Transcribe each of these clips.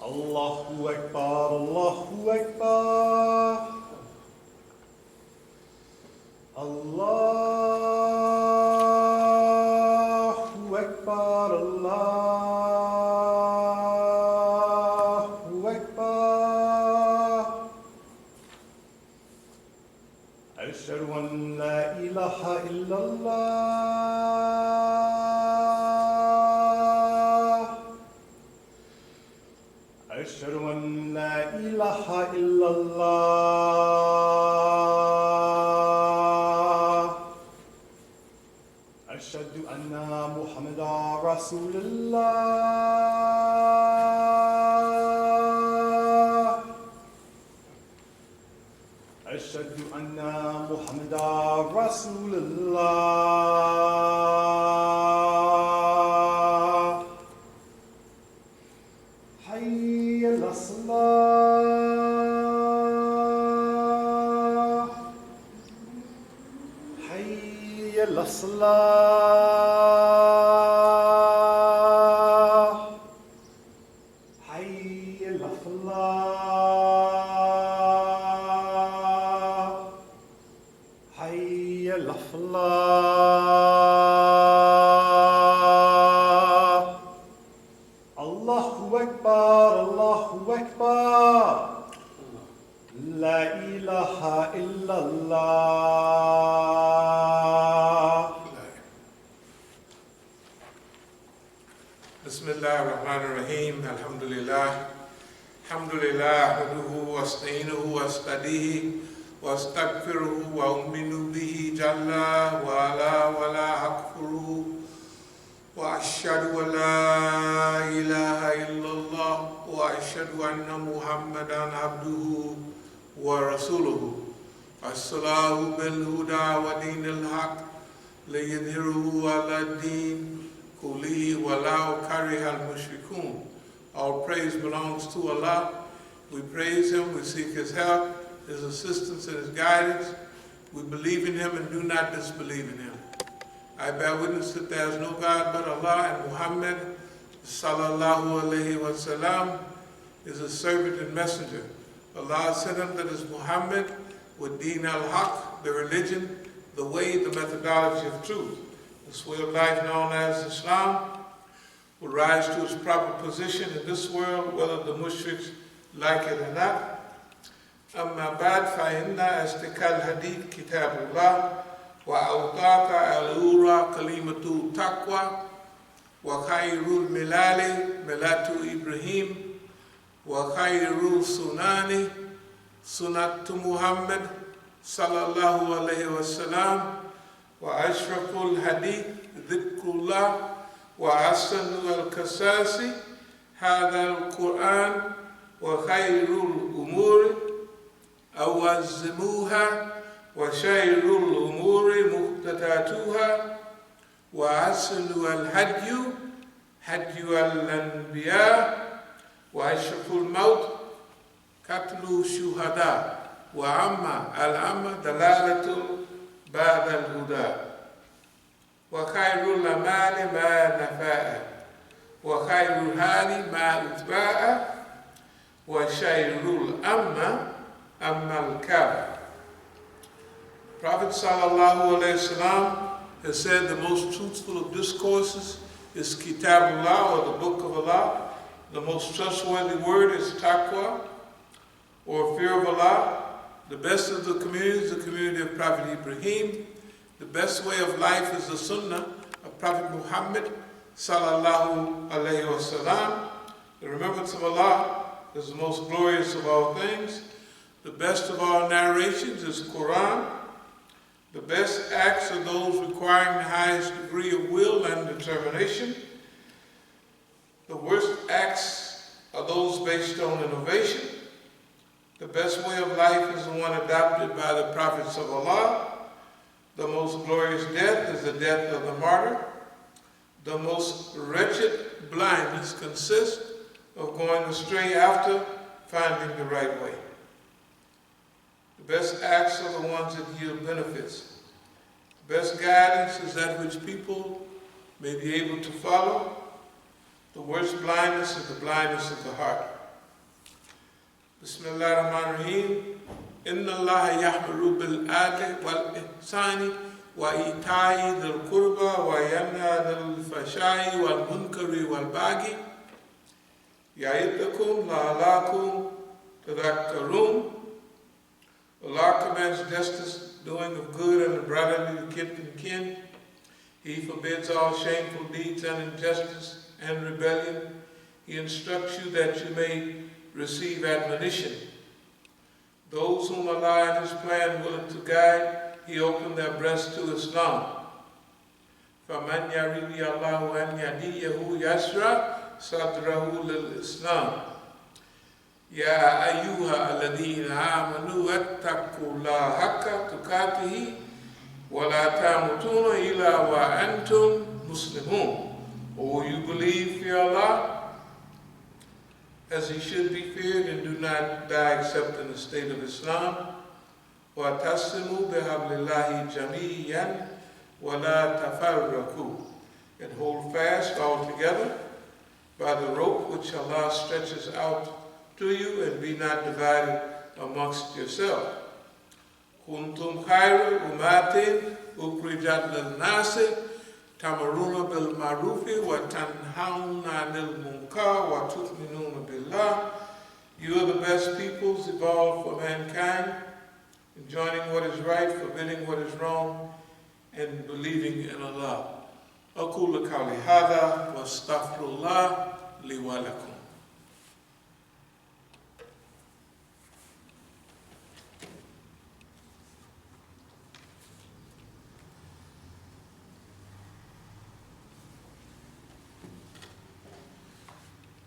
Allahu Akbar, Allahu Akbar. Allahu Akbar, Allahu Akbar. Ashhadu an la ilaha illallah. Ashhadu an la ilaha illallah. Ashhadu anna Muhammadan Rasulullah. Ashhadu anna Muhammadan Rasulullah. Hayya lis-salah. Hayya lis-salah. Hayya lis-falah. Hayya lis-falah. Allahu Akbar, Allahu Akbar. La ilaha illallah. Bismillah ar-Rahman ar-Rahim. Alhamdulillah. Alhamdulillah. Ahmaduhu wa asta'inuhu wa astadihi wa astaghfiruhu wa uminu bihi jalla wa ala wa la akfuruhu wa ashhadu an la ilaha illallah wa ashhadu anna Muhammadan abduhu wa rasuluhu. As-salahu bil huda wa dinil haq liyudhhiruhu ala din kullihi wa la kariha al-mushrikun. All praise belongs to Allah. We praise Him, we seek His help, His assistance and His guidance. We believe in Him and do not disbelieve in Him. I bear witness that there is no God but Allah, and Muhammad sallallahu alayhi wa sallam is a servant and messenger. Allah sent him, that is Muhammad, with Deen al-Haq, the religion, the way, the methodology of truth. This way of life known as Islam will rise to its proper position in this world, whether the mushriks like it or not. أما بعد فإن أصدق الحديث كتاب الله وأوثق الأمور كلمة التقوى وخير الملال ملة إبراهيم وخير السنن سنة محمد صلى الله عليه وسلم وأشرف الحديث ذكر الله وأحسن القصص هذا القرآن وخير الأمور أوزموها وشر الأمور محدثاتها وأحسن الهدي هدي الأنبياء وأشرف الموت قتل الشهداء وأما الأمة دلالة بعد الهدى وخير الأعمال ما نفاء وخير الهادي ما أتباع وشر الأمة أما الكافر. Prophet sallallahu alayhi wasallam has said the most truthful of discourses is Kitabullah, or the Book of Allah. The most trustworthy word is taqwa, or fear of Allah. The best of the community is the community of Prophet Ibrahim. The best way of life is the Sunnah of Prophet Muhammad sallallahu alayhi wasallam. The remembrance of Allah is the most glorious of all things. The best of all narrations is Quran. The best acts are those requiring the highest degree of will and determination. The worst acts are those based on innovation. The best way of life is the one adopted by the prophets of Allah. The most glorious death is the death of the martyr. The most wretched blindness consists of going astray after finding the right way. The best acts are the ones that yield benefits. The best guidance is that which people may be able to follow. The worst blindness is the blindness of the heart. Bismillahirrahmanirrahim. Inna Allah yahmuru bil adli wal ihsani wa ita'i dhil qurba wa yanha dhil fashai wal munkari wal baghi ya'idukum la'alakum tadhakkarun. Allah commands justice, doing of good and brotherly to kith and kin. He forbids all shameful deeds and injustice and rebellion. He instructs you that you may receive admonition. Those whom Allah in His plan willing to guide, He opened their breasts to Islam. فَمَنْ يَرِيدِ اللَّهُ أَنْ يَهْدِيَهُ يَشْرَحْ صَدْرَهُ لِلْإِسْلَامِ يَا أَيُّهَا الَّذِينَ آمَنُوا اتَّقُوا اللَّهَ حَقَّ تُقَاتِهِ وَلَا تَمُوتُونَ إِلَّا وَأَنْتُمْ مُسْلِمُونَ. O you believe, fear Allah as He should be feared, and do not die except in the state of Islam. وَتَسْلِمُوا بِحَبْلِ اللَّهِ جَمِيعًا وَلَا تَفَرَّقُوا. And hold fast all together by the rope which Allah stretches out to you, and be not divided amongst yourselves. كُنْتُمْ خَيْرَ أُمَّةٍ أُخْرِجَتْ لِلنَّاسِ تَأْمُرُونَ بِالْمَعْرُوفِ وَتَنْهَوْنَ عَنِ الْمُنكَرِ وَتُؤْمِنُونَ بِاللَّهِ. You are the best peoples evolved for mankind, enjoining what is right, forbidding what is wrong, and believing in Allah. أقول قولي هذا وأستغفر الله لي ولكم.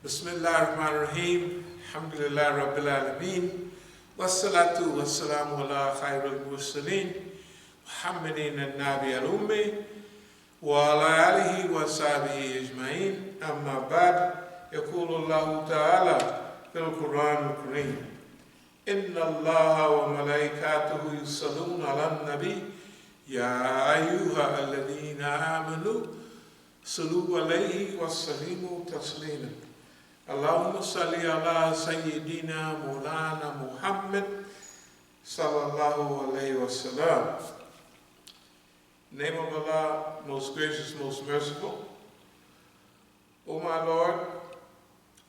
Bismillahirrahmanirrahim. Alhamdulillah Rabbil Alameen. Wassalatu wassalamu ala khairul mursaleen. Muhammadin al-Nabi al-Ummi. Wa ala alihi wa sahbihi ajma'in. Amma ba'd. Yaqulu Allahu ta'ala fil Quran al-Kareem. Inna Allaha wa malaikatahu yusalluna ala nabi. Ya ayyuha alladhina amanu. Sallu alayhi wa sallimu tasliman. Allahumma salli ala Sayyidina Maulana Muhammad sallallahu alayhi wa sallam. Name of Allah, most gracious, most merciful. O my Lord,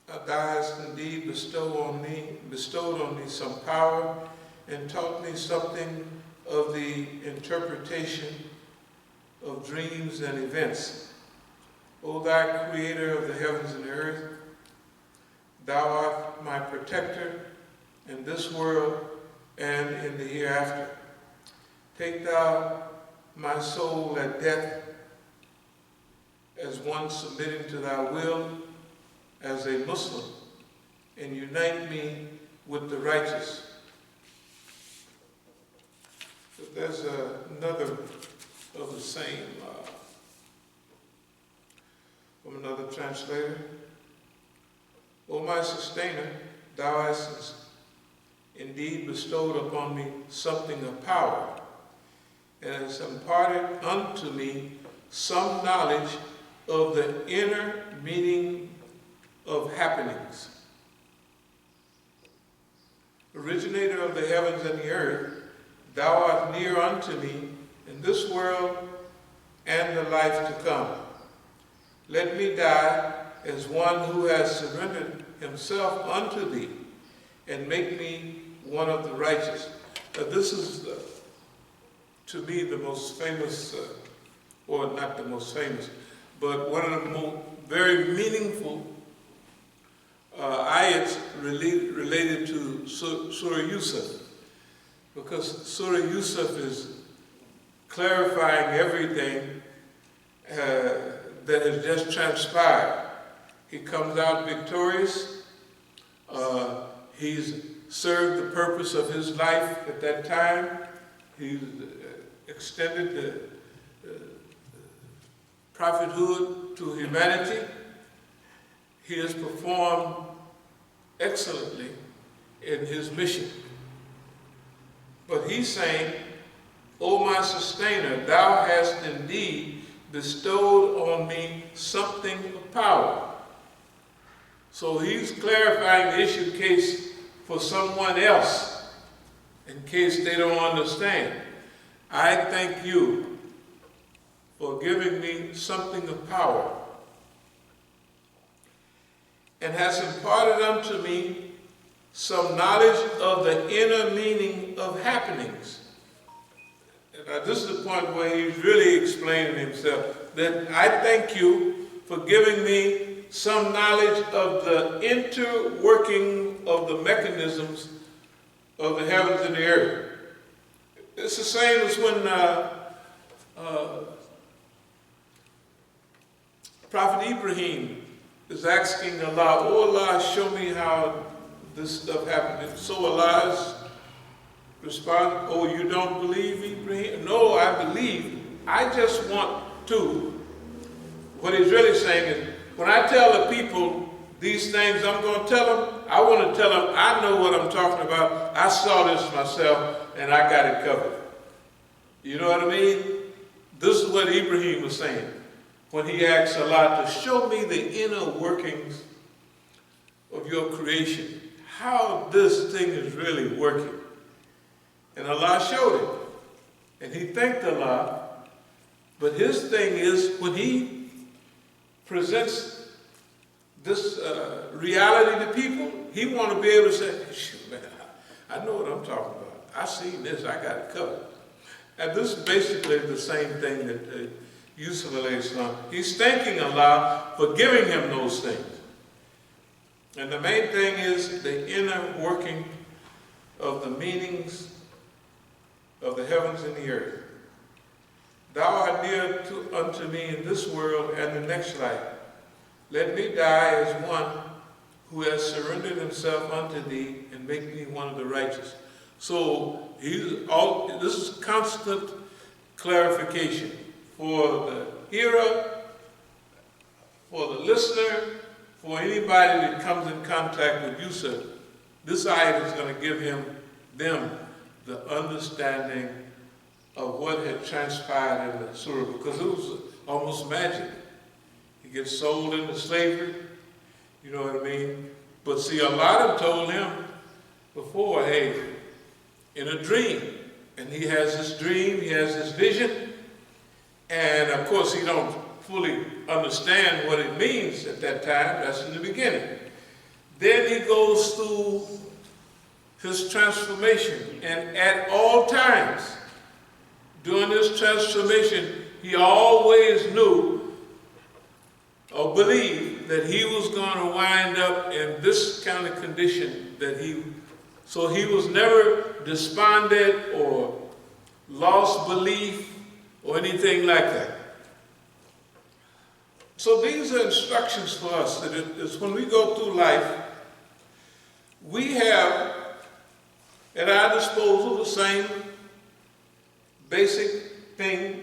Thou hast indeed bestowed on me some power, and taught me something of the interpretation of dreams and events. O Thou Creator of the heavens and the earth, Thou art my protector in this world and in the hereafter. Take Thou my soul at death as one submitting to Thy will as a Muslim, and unite me with the righteous. But there's another of the same from another translator. O my sustainer, Thou hast indeed bestowed upon me something of power, and hast imparted unto me some knowledge of the inner meaning of happenings. Originator of the heavens and the earth, Thou art near unto me in this world and the life to come. Let me die as one who has surrendered himself unto Thee, and make me one of the righteous. This is, to me, the most famous, or not the most famous, but one of the very meaningful ayats related to Surah Yusuf, because Surah Yusuf is clarifying everything that has just transpired. He comes out victorious. He's served the purpose of his life at that time. He's extended the prophethood to humanity. He has performed excellently in his mission. But he's saying, O my sustainer, Thou hast indeed bestowed on me something of power. So he's clarifying the issue case for someone else in case they don't understand. I thank you for giving me something of power and has imparted unto me some knowledge of the inner meaning of happenings. Now, this is the point where he's really explaining himself, that I thank you for giving me some knowledge of the interworking of the mechanisms of the heavens and the earth. It's the same as when Prophet Ibrahim is asking Allah, oh Allah, show me how this stuff happened. And so Allah's response, oh, you don't believe, Ibrahim? No, I believe. I just want to. What he's really saying is, when I tell the people these things I'm going to tell them, I want to tell them I know what I'm talking about. I saw this myself and I got it covered. You know what I mean? This is what Ibrahim was saying when he asked Allah to show me the inner workings of your creation, how this thing is really working. And Allah showed him. And he thanked Allah. But his thing is, when he presents this reality to people, he want to be able to say, shoot, man, I know what I'm talking about. I seen this, I got it covered. And this is basically the same thing that Yusuf alayhi salam, he's thanking Allah for giving him those things. And the main thing is the inner working of the meanings of the heavens and the earth. Thou art near unto me in this world and the next life. Let me die as one who has surrendered himself unto thee and make me one of the righteous. So this is constant clarification for the hearer, for the listener, for anybody that comes in contact with Yusuf. This ayat is going to give them the understanding of what had transpired in the surah, because it was almost magic. He gets sold into slavery, you know what I mean? But see, a lot of them told him before, hey, in a dream, and he has this dream, he has this vision, and of course he don't fully understand what it means at that time. That's in the beginning. Then he goes through his transformation, and at all times during this transformation, he always knew or believed that he was going to wind up in this kind of condition so he was never despondent or lost belief or anything like that. So these are instructions for us, that it's when we go through life, we have at our disposal the same basic thing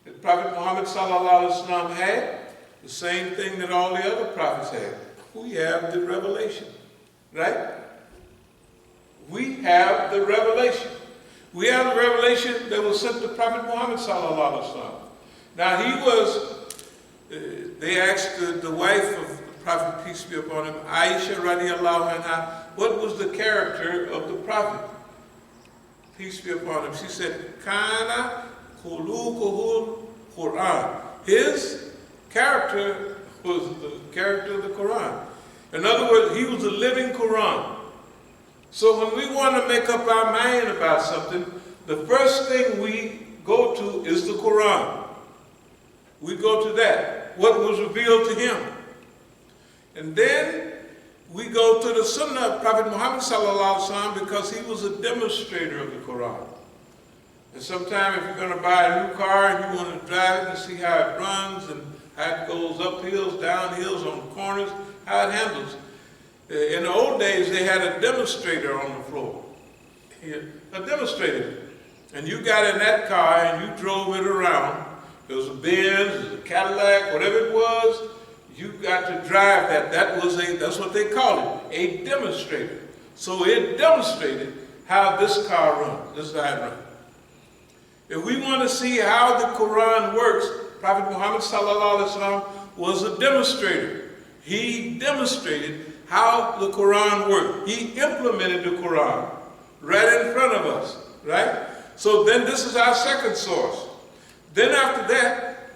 that Prophet Muhammad sallallahu alaihi wasallam had, the same thing that all the other prophets had. We have the revelation, right? We have the revelation. We have the revelation that was sent to Prophet Muhammad sallallahu alaihi wasallam. Now they asked the wife of the Prophet, peace be upon him, Aisha radiallahu anha, what was the character of the Prophet? Peace be upon him. She said, Kana khuluquhul Quran. His character was the character of the Quran. In other words, he was a living Quran. So when we want to make up our mind about something, the first thing we go to is the Quran. We go to that, what was revealed to him. And then we go to the Sunnah of Prophet Muhammad sallallahu alaihi wasallam, because he was a demonstrator of the Quran. And sometimes if you're going to buy a new car and you want to drive it and see how it runs and how it goes up hills, down hills, on corners, how it handles. In the old days, they had a demonstrator on the floor. A demonstrator. And you got in that car and you drove it around. It was a Benz, it was a Cadillac, whatever it was. You got to drive that. That's what they call it, a demonstrator. So it demonstrated how this car runs. This is how it runs. If we want to see how the Quran works, Prophet Muhammad sallallahu alaihi wasallam was a demonstrator. He demonstrated how the Quran worked. He implemented the Quran right in front of us, right? So then this is our second source. Then after that,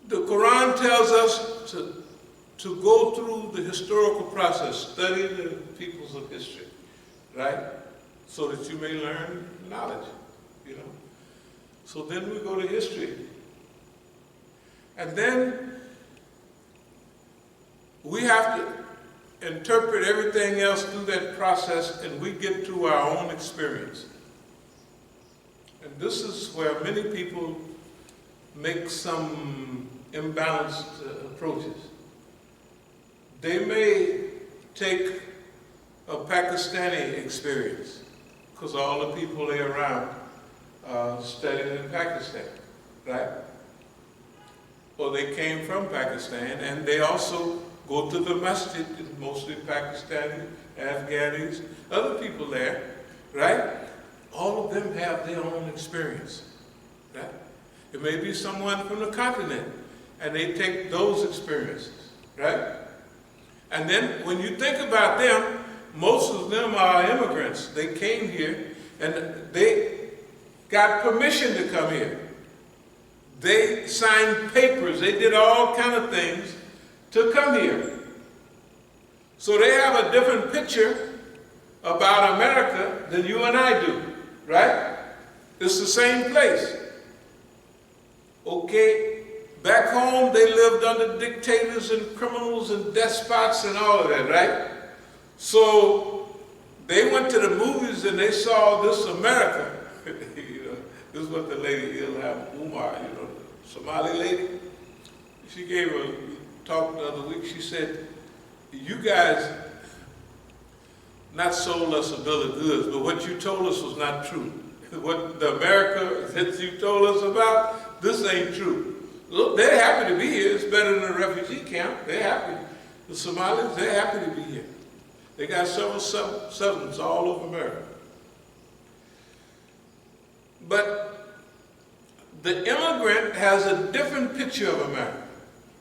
the Quran tells us to go through the historical process, study the peoples of history, right? So that you may learn knowledge, you know. So then we go to history. And then we have to interpret everything else through that process, and we get to our own experience. And this is where many people make some imbalanced approaches. They may take a Pakistani experience, because all the people they're around studied in Pakistan, right? Or they came from Pakistan, and they also go to the Masjid, mostly Pakistani, Afghanis, other people there, right? All of them have their own experience, right? It may be someone from the continent, and they take those experiences, right? And then when you think about them, most of them are immigrants. They came here, and they got permission to come here. They signed papers. They did all kind of things to come here. So they have a different picture about America than you and I do, right? It's the same place. Okay, back home they lived under dictators and criminals and despots and all of that, right? So they went to the movies and they saw this America. You know, this is what the lady Imam, you know, the Somali lady, she gave a talk the other week. She said, you guys not sold us a bill of goods, but what you told us was not true. What the America that you told us about, this ain't true. Look, they're happy to be here. It's better than a refugee camp. They're happy. The Somalis, they're happy to be here. They got several settlements all over America. But the immigrant has a different picture of America.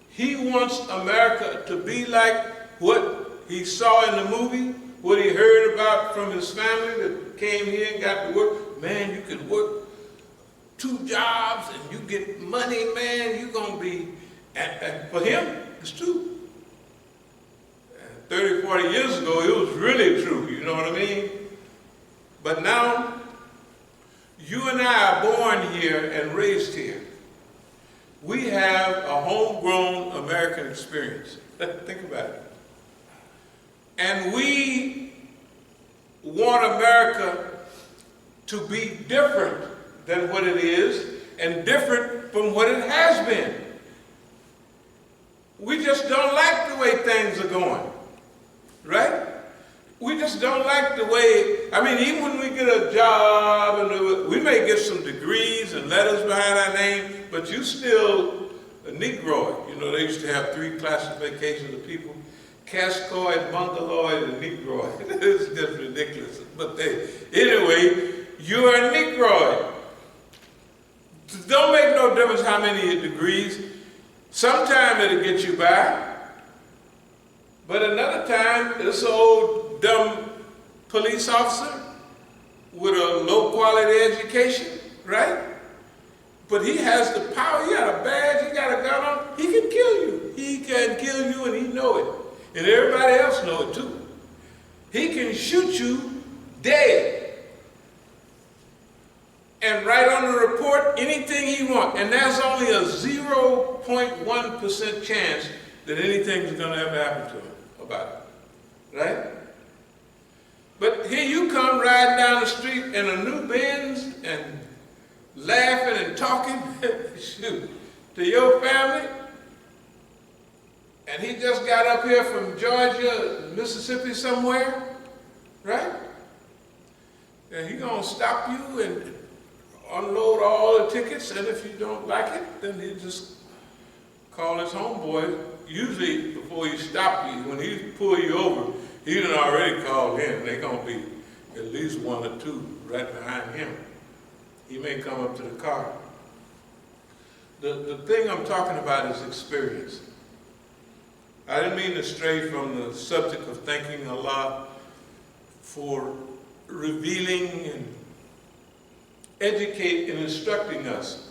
He wants America to be like what he saw in the movie, what he heard about from his family that came here and got to work. Man, you can work 2 jobs and you get money, man, you're going to be, and for him, it's true. 30, 40 years ago, it was really true, you know what I mean? But now, you and I are born here and raised here. We have a homegrown American experience. Think about it. And we want America to be different than what it is and different from what it has been. We just don't like the way things are going, right? We just don't like the way, I mean, even when we get a job, and we may get some degrees and letters behind our name, but you still a Negroid. You know, they used to have 3 classifications of people: Cascoid, Mongoloid, and Negroid. It's just ridiculous. But anyway, you're a Negroid. Don't make no difference how many degrees. Sometime it'll get you by, but another time, this old dumb police officer with a low quality education, right? But he has the power, he got a badge, he got a gun on, he can kill you. He can kill you and he know it. And everybody else know it too. He can shoot you dead and write on the report anything he wants. And there's only a 0.1% chance that anything's gonna ever happen to him about it, right? But here you come riding down the street in a new Benz and laughing and talking shoot, to your family, and he just got up here from Georgia, Mississippi somewhere, right? And he's gonna stop you and unload all the tickets, and if you don't like it, then he just call his homeboy. Usually before he stop you, when he pull you over, he done already called him. They're gonna be at least 1 or 2 right behind him. He may come up to the car. The thing I'm talking about is experience. I didn't mean to stray from the subject of thanking Allah for revealing and educating and instructing us.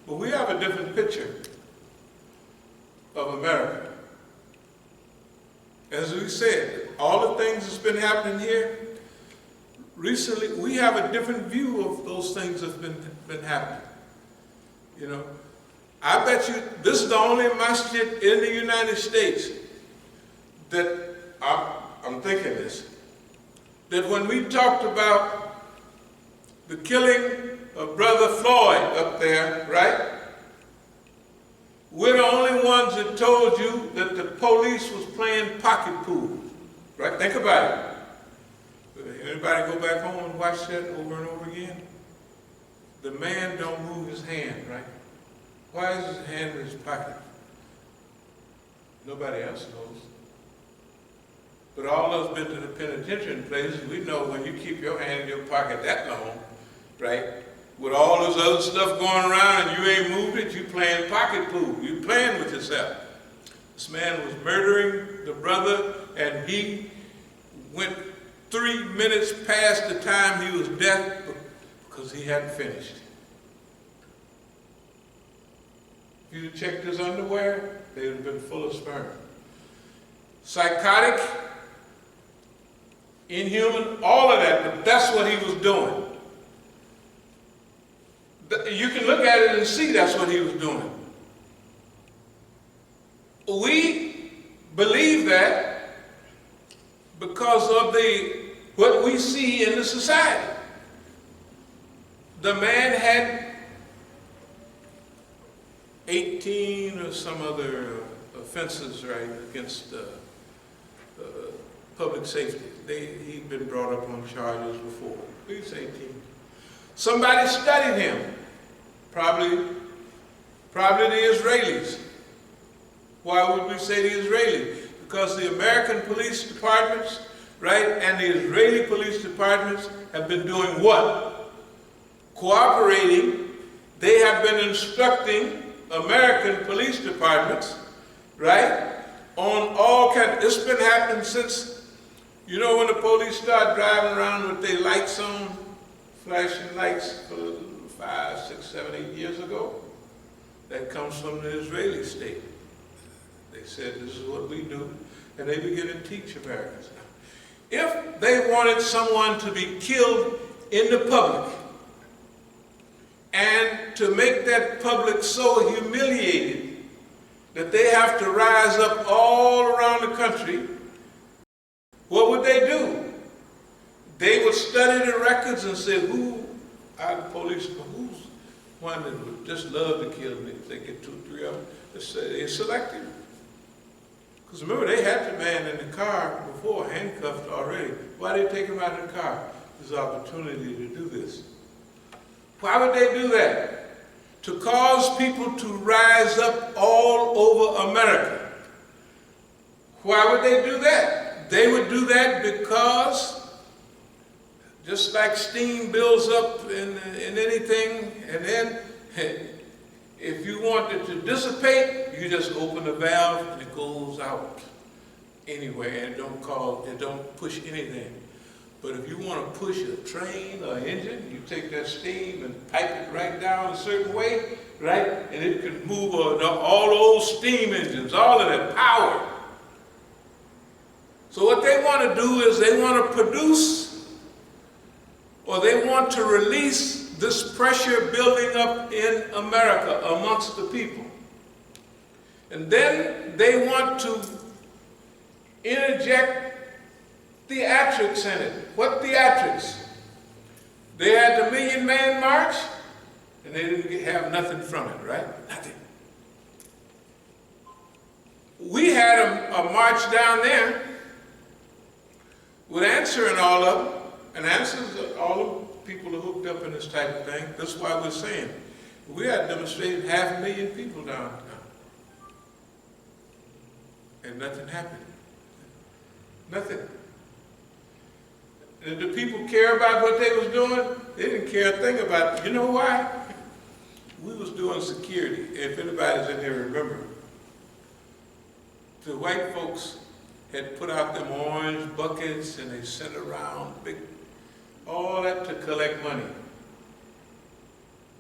But we have a different picture of America. As we said, all the things that's been happening here, recently we have a different view of those things that's been happening. You know, I bet you this is the only masjid in the United States that, I'm thinking this, that when we talked about the killing of Brother Floyd up there, right? We're the only ones that told you that the police was playing pocket pool, right? Think about it. Anybody go back home and watch that over and over again? The man don't move his hand, right? Why is his hand in his pocket? Nobody else knows. But all of us been to the penitentiary places, we know when you keep your hand in your pocket that long, right? With all this other stuff going around and you ain't moved it, you playing pocket pool. You playing with yourself. This man was murdering the brother and he went 3 minutes past the time he was dead because he hadn't finished. If you'd checked his underwear, they would have been full of sperm. Psychotic, inhuman, all of that, but that's what he was doing. You can look at it and see that's what he was doing. We believe that because of what we see in the society. The man had 18 or some other offenses, right, against public safety. He'd been brought up on charges before. He's 18. Somebody studied him. Probably the Israelis. Why would we say the Israelis? Because the American police departments, right, and the Israeli police departments have been doing what? Cooperating. They have been instructing American police departments, right, on all kinds. It's been happening since, you know, when the police start driving around with their lights on, flashing lights for 5, 6, 7, 8 years ago. That comes from the Israeli state. They said this is what we do, and they begin to teach Americans now. If they wanted someone to be killed in the public, and to make that public so humiliated that they have to rise up all around the country, what would they do? They would study the records and say, who are the police, who's one that would just love to kill me? If they get 2, 3 of them, they select him. Because remember, they had the man in the car before, handcuffed already. Why did they take him out of the car? There's an opportunity to do this. Why would they do that? To cause people to rise up all over America. Why would they do that? They would do that because just like steam builds up in anything, and then if you want it to dissipate, you just open the valve and it goes out anywhere, and it don't push anything. But if you want to push a train or engine, you take that steam and pipe it right down a certain way, right? And it can move all those steam engines, all of that power. So what they want to do is they want to produce, or they want to release this pressure building up in America amongst the people. And then they want to interject theatrics in it. What theatrics? They had the Million Man March, and they didn't have nothing from it, right? Nothing. We had a march down there with answering all of them, and answers all of them. People are hooked up in this type of thing. That's why we're saying we had demonstrated 500,000 people downtown, and nothing happened. Nothing. Did the people care about what they was doing? They didn't care a thing about it. You know why? We was doing security. If anybody's in here, remember, the white folks had put out them orange buckets and they sent around big, all that to collect money.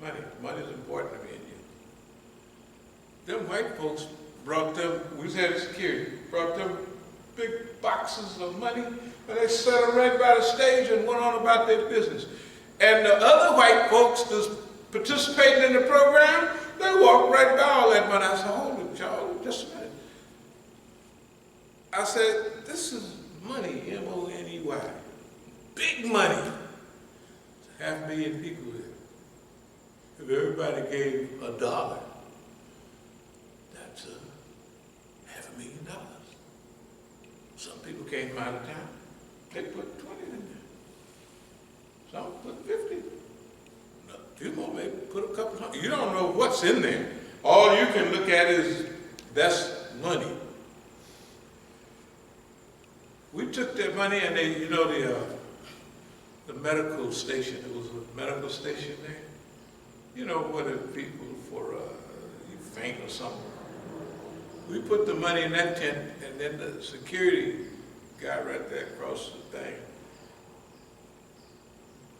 Money is important to me and you. Them white folks brought them, we had security, brought them big boxes of money, and they set them right by the stage and went on about their business. And the other white folks that's participating in the program, they walked right by all that money. I said, hold it, y'all, just a minute. I said, this is money, M-O-N-E-Y. Big money. 500,000 people there. If everybody gave $1, that's $500,000. Some people came from out of town. They put 20 in there. Some put 50. A few more maybe put a couple hundred. You don't know what's in there. All you can look at is that's money. We took that money and they, you know, the medical station, there was a medical station there. You know, where the people for, you faint or something. We put the money in that tent and then the security guy right there across the thing,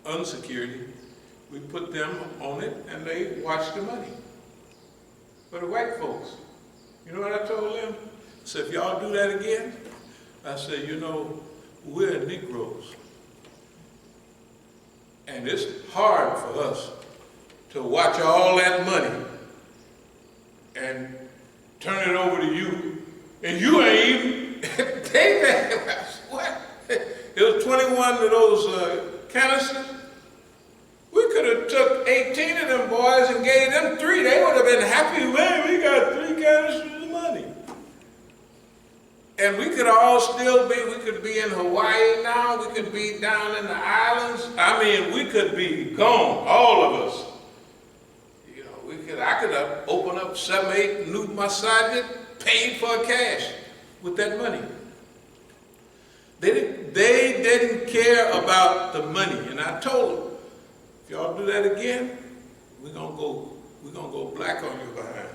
unsecurity, we put them on it and they watched the money. For the white folks, you know what I told them? I said, if y'all do that again, I said, you know, we're Negroes. And it's hard for us to watch all that money and turn it over to you, and you ain't even, what? It was 21 of those canisters. We could have took 18 of them boys and gave them 3. They would have been happy, man, we got 3 canisters of money. And we could all still be, we could be in Hawaii now, we could be down in the islands. I mean, we could be gone, all of us. You know, I could have opened up 7, 8 new Masjid, paid for cash with that money. They didn't care about the money. And I told them, if y'all do that again, we're gonna go black on you behind.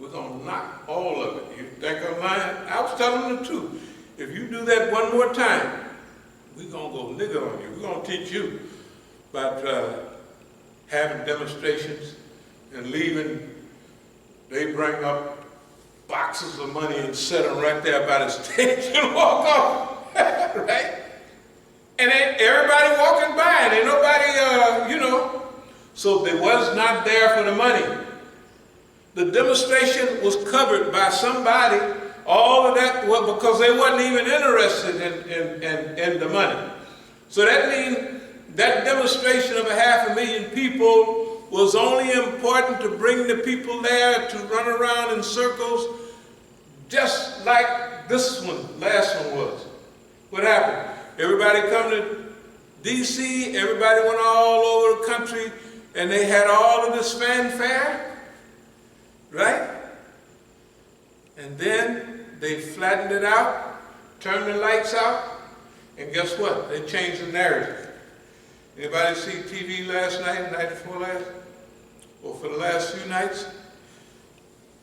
We're going to knock all of it. You think I'm lying? I was telling them the truth. If you do that one more time, we're going to go nigger on you. We're going to teach you about having demonstrations and leaving. They bring up boxes of money and set them right there by the stage and walk off. Right? And ain't everybody walking by and ain't nobody, you know. So they was not there for the money. The demonstration was covered by somebody, all of that, well, because they wasn't even interested in the money. So that means that demonstration of 500,000 people was only important to bring the people there to run around in circles, just like this one, last one was. What happened? Everybody come to D.C., everybody went all over the country, and they had all of this fanfare. Right? And then they flattened it out, turned the lights out, and guess what? They changed the narrative. Anybody see TV last night, night before last? Or for the last few nights?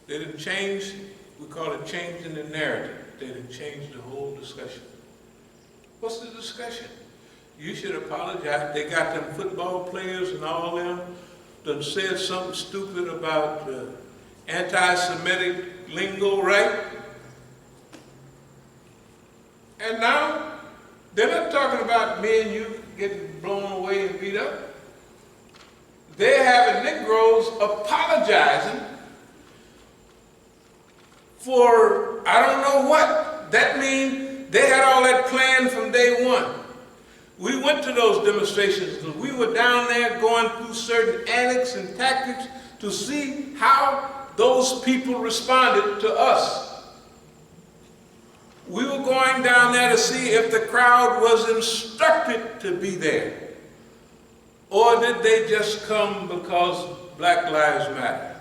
They didn't change, we call it changing the narrative. They didn't change the whole discussion. What's the discussion? You should apologize. They got them football players and all them done said something stupid about anti-Semitic lingo, right? And now, they're not talking about me and you getting blown away and beat up. They're having Negroes apologizing for, I don't know what. That means they had all that planned from day one. We went to those demonstrations because we were down there going through certain antics and tactics to see how those people responded to us. We were going down there to see if the crowd was instructed to be there. Or did they just come because Black Lives Matter?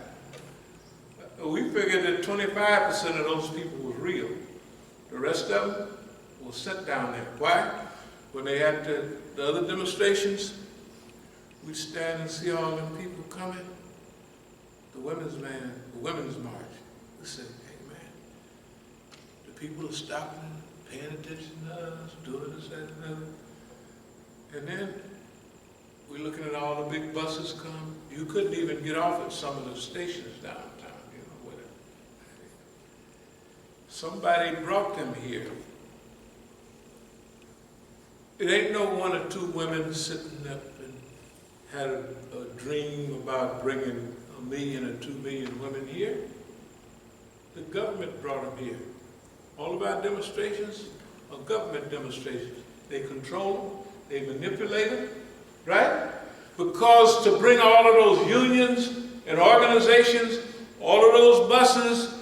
We figured that 25% of those people was real. The rest of them was sent down there. Why? When they had the other demonstrations, we'd stand and see all them people coming. The women's march. We said, hey man, people are stopping, paying attention to us, doing this, that, and the other. And then we're looking at all the big buses come. You couldn't even get off at some of the stations downtown, you know, whatever. Somebody brought them here. It ain't no one or two women sitting up and had a dream about bringing 1 million or 2 million women here. The government brought them here. All of our demonstrations are government demonstrations. They control them, they manipulate them, right? Because to bring all of those unions and organizations, all of those buses,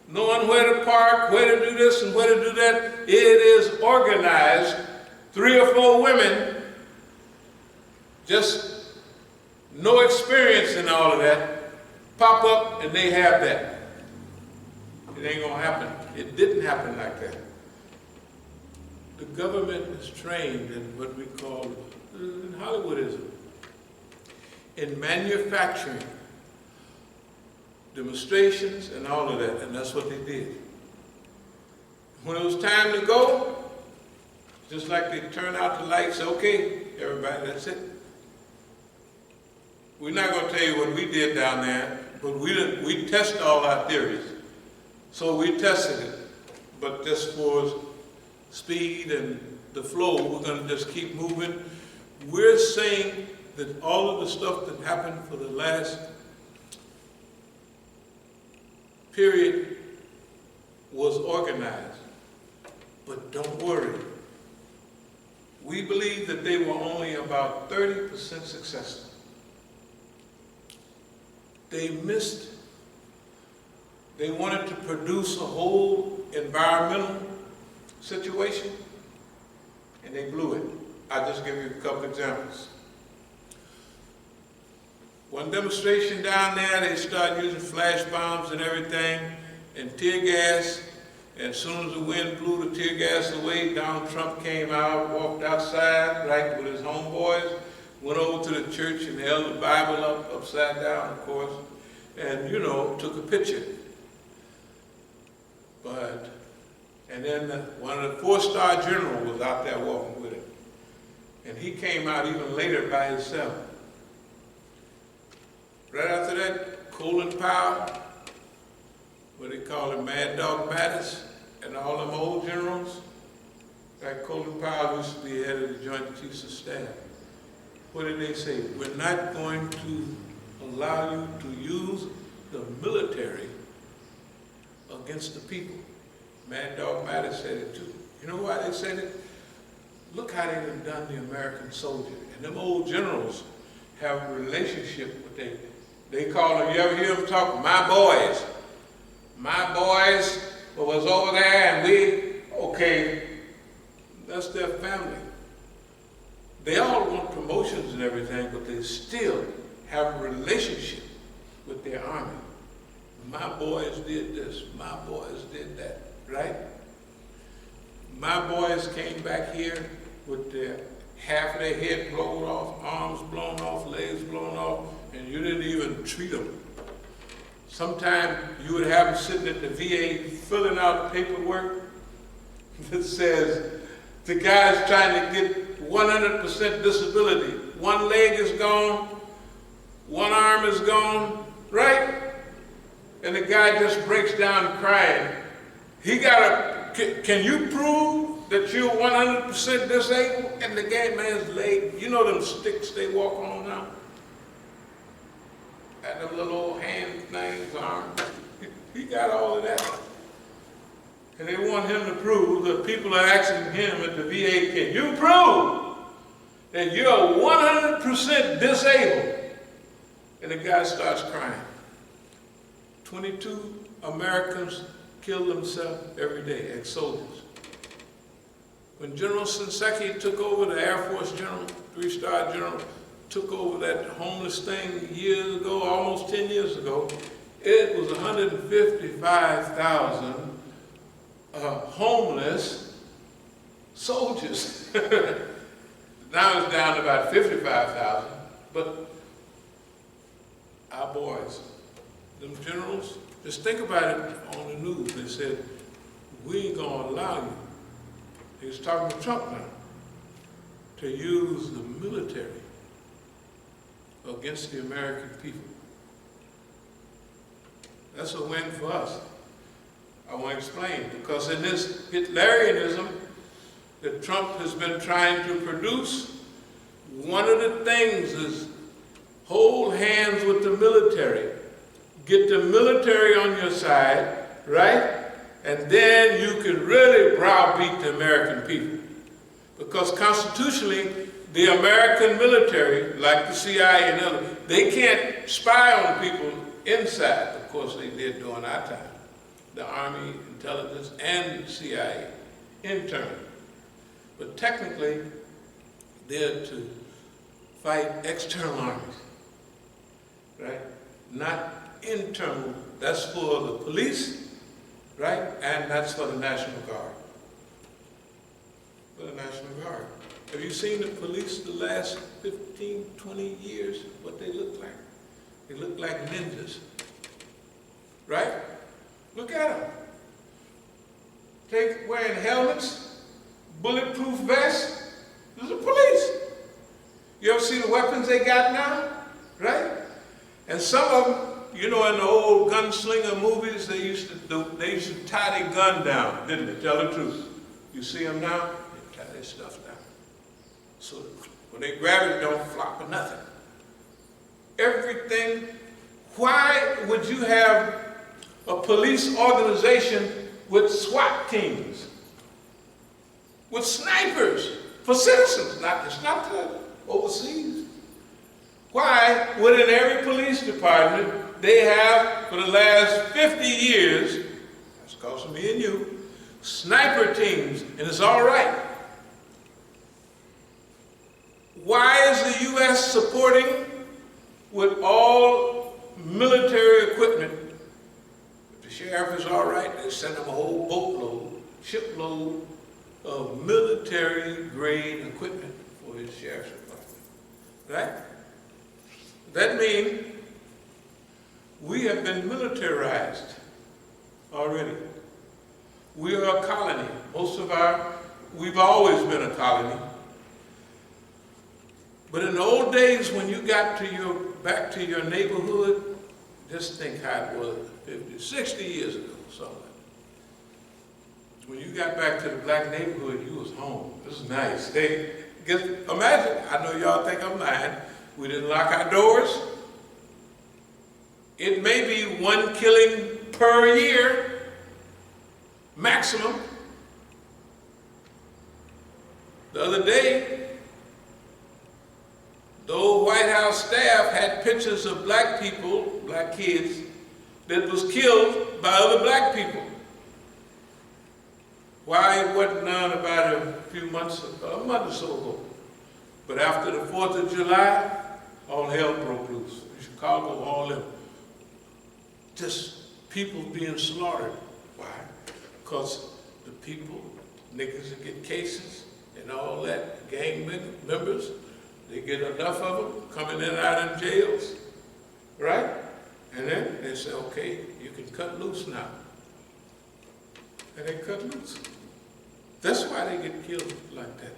knowing where to park, where to do this and where to do that, it is organized. 3 or 4 women, just no experience in all of that, pop up and they have that. It ain't gonna happen. It didn't happen like that. The government is trained in what we call in Hollywoodism, in manufacturing demonstrations and all of that, and that's what they did. When it was time to go, just like they turn out the lights, okay, everybody, that's it. We're not going to tell you what we did down there, but we test all our theories. So we tested it, but just for speed and the flow, we're going to just keep moving. We're saying that all of the stuff that happened for the last period was organized, but don't worry. We believe that they were only about 30% successful. They missed. They wanted to produce a whole environmental situation, and they blew it. I'll just give you a couple examples. One demonstration down there, they started using flash bombs and everything, and tear gas. And as soon as the wind blew the tear gas away, Donald Trump came out, walked outside, right, with his homeboys, went over to the church and held the Bible up upside down, of course, and, you know, took a picture. And then one of the 4-star generals was out there walking with him. And he came out even later by himself. Right after that, Colin Powell, what they call him, Mad Dog Mattis, and all them old generals, like Colin Powell used to be head of the Joint Chiefs of Staff. What did they say? We're not going to allow you to use the military against the people. Mad Dog Mattis said it too. You know why they said it? Look how they've done the American soldier. And them old generals have a relationship with they call them, you ever hear them talk, my boys. My boys was over there and okay, that's their family. They all want promotions and everything, but they still have a relationship with their army. My boys did this, my boys did that, right? My boys came back here with half of their head blown off, arms blown off, legs blown off, and you didn't even treat them. Sometimes you would have them sitting at the VA filling out paperwork that says the guy's trying to get 100% disability. One leg is gone, one arm is gone, right? And the guy just breaks down crying. Can you prove that you're 100% disabled? And the gay man's leg, you know them sticks they walk on now? And them little old hand things, arm. He got all of that. And they want him to prove, that people are asking him at the VA, can you prove that you're 100% disabled? And the guy starts crying. 22 Americans kill themselves every day, ex-soldiers. When General Shinseki took over, the Air Force general, 3-star general, took over that homeless thing years ago, almost 10 years ago, it was 155,000 homeless soldiers. Now it's down to about 55,000, but our boys, them generals, just think about it on the news. They said, we ain't gonna allow you, he's talking to Trump now, to use the military against the American people. That's a win for us. I want to explain, because in this Hitlerianism that Trump has been trying to produce, one of the things is hold hands with the military. Get the military on your side, right? And then you can really browbeat the American people. Because constitutionally, the American military, like the CIA and others, they can't spy on people inside. Of course, they did during our time. The Army, intelligence, and the CIA, internal. But technically, they're to fight external armies, right? Not internal. That's for the police, right? And that's for the National Guard. For the National Guard. Have you seen the police the last 15, 20 years, what they look like? They look like ninjas, right? Look at them. Take wearing helmets, bulletproof vests. Those are police. You ever see the weapons they got now? Right? And some of them, you know, in the old gunslinger movies, they used to tie their gun down, didn't they? Tell the truth. You see them now? They tie their stuff down. So when they grab it, don't flop or nothing. Everything. Why would you have a police organization with SWAT teams, with snipers for citizens? It's not overseas. Why would in every police department they have, for the last 50 years, that's costing me and you, sniper teams, and it's all right? Why is the U.S. supporting with all military equipment? If the sheriff is all right, they send him a whole boatload, shipload of military-grade equipment for his sheriff's department, right? That means we have been militarized already. We are a colony. We've always been a colony. But in the old days, when you got back to your neighborhood, just think how it was 50, 60 years ago, something like that. When you got back to the black neighborhood, you was home. It was nice. Imagine, I know y'all think I'm lying, we didn't lock our doors. It may be one killing per year, maximum. The other day, the old White House staff had pictures of black people, black kids, that was killed by other black people. Why it wasn't none about a month or so ago. But after the 4th of July, all hell broke loose. In Chicago, all them. Just people being slaughtered. Why? Because the people, niggas that get cases and all that, gang members, they get enough of them coming in and out of jails, right? And then they say, okay, you can cut loose now. And they cut loose. That's why they get killed like that.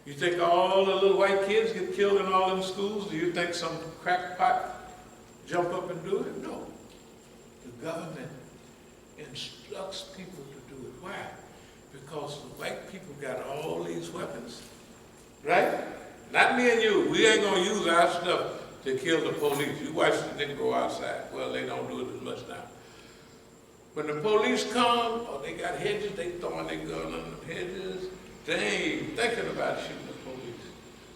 You think all the little white kids get killed in all them schools? Do you think some crackpot jump up and do it? No. The government instructs people to do it. Why? Because the white people got all these weapons, right? Not me and you. We ain't gonna use our stuff to kill the police. You watch the nigga go outside. Well, they don't do it as much now. When the police come, or they got hedges, they throwing their gun on the hedges. They ain't thinking about shooting the police.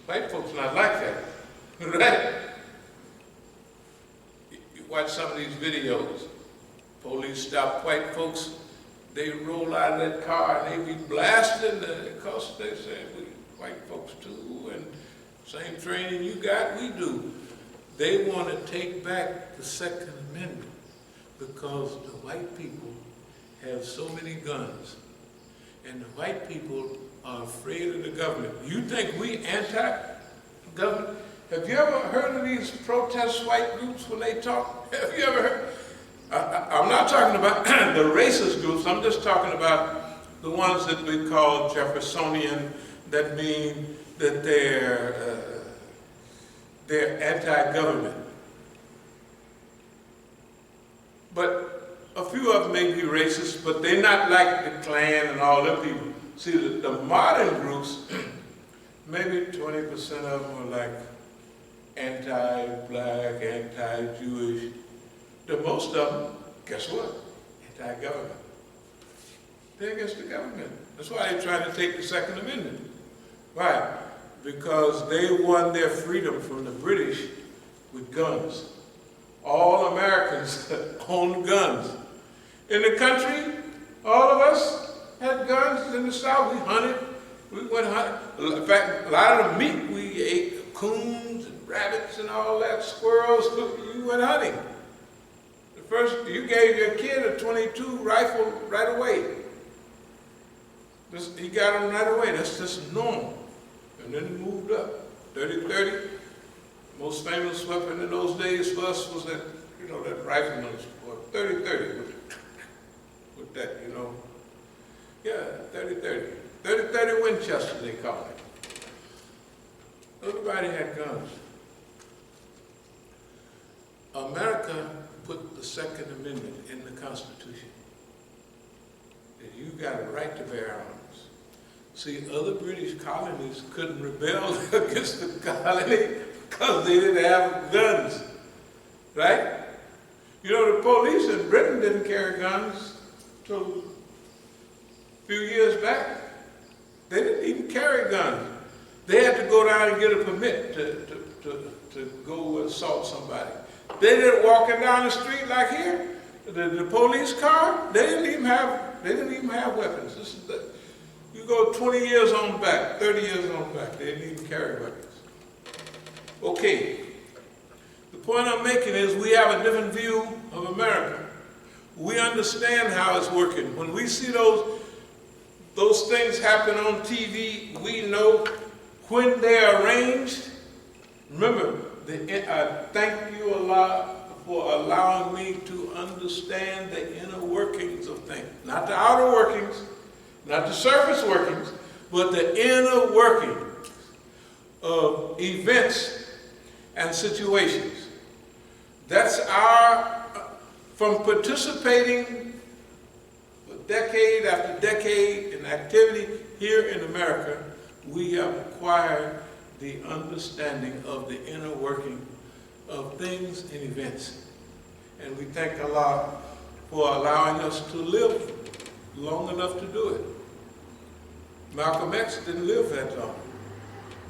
White folks not like that, right? You watch some of these videos. Police stop white folks. They roll out of that car and they be blasting because they say we white folks too, and same training you got, we do. They want to take back the Second Amendment because the white people have so many guns, and the white people are afraid of the government. You think we anti-government? Have you ever heard of these protest white groups when they talk? Have you ever heard? I'm not not talking about the racist groups. I'm just talking about the ones that we call Jeffersonian, that mean that they're anti-government. But a few of them may be racist, but they're not like the Klan and all them people. See, the modern groups, maybe 20% of them are like anti-black, anti-Jewish. The most of them, guess what? Anti-government. They're against the government. That's why they're trying to take the Second Amendment. Why? Because they won their freedom from the British with guns. All Americans own guns. In the country, all of us had guns in the South. We hunted. We went hunting. In fact, a lot of the meat we ate, coons and rabbits and all that, squirrels. We went hunting. The first, you gave your kid a .22 rifle right away. He got them right away. That's just normal. And then it moved up. 30-30. Most famous weapon in those days for us was that, that rifleman's 30-30 with that, Yeah, 30-30. 30-30 Winchester, they call it. Everybody had guns. America put the Second Amendment in the Constitution. That you got a right to bear arms. See, other British colonies couldn't rebel against the colony because they didn't have guns, right? The police in Britain didn't carry guns until a few years back. They didn't even carry guns. They had to go down and get a permit to go assault somebody. They didn't walking down the street like here. The police car, they didn't even have weapons. You go 20 years on back, 30 years on back, they didn't even carry weapons. Okay, the point I'm making is we have a different view of America. We understand how it's working. When we see those things happen on TV, we know when they're arranged. Remember, thank you a lot for allowing me to understand the inner workings of things. Not the outer workings, not the surface workings, but the inner workings of events and situations. That's from participating decade after decade in activity here in America, we have acquired the understanding of the inner working of things and events. And we thank Allah for allowing us to live long enough to do it. Malcolm X didn't live that long.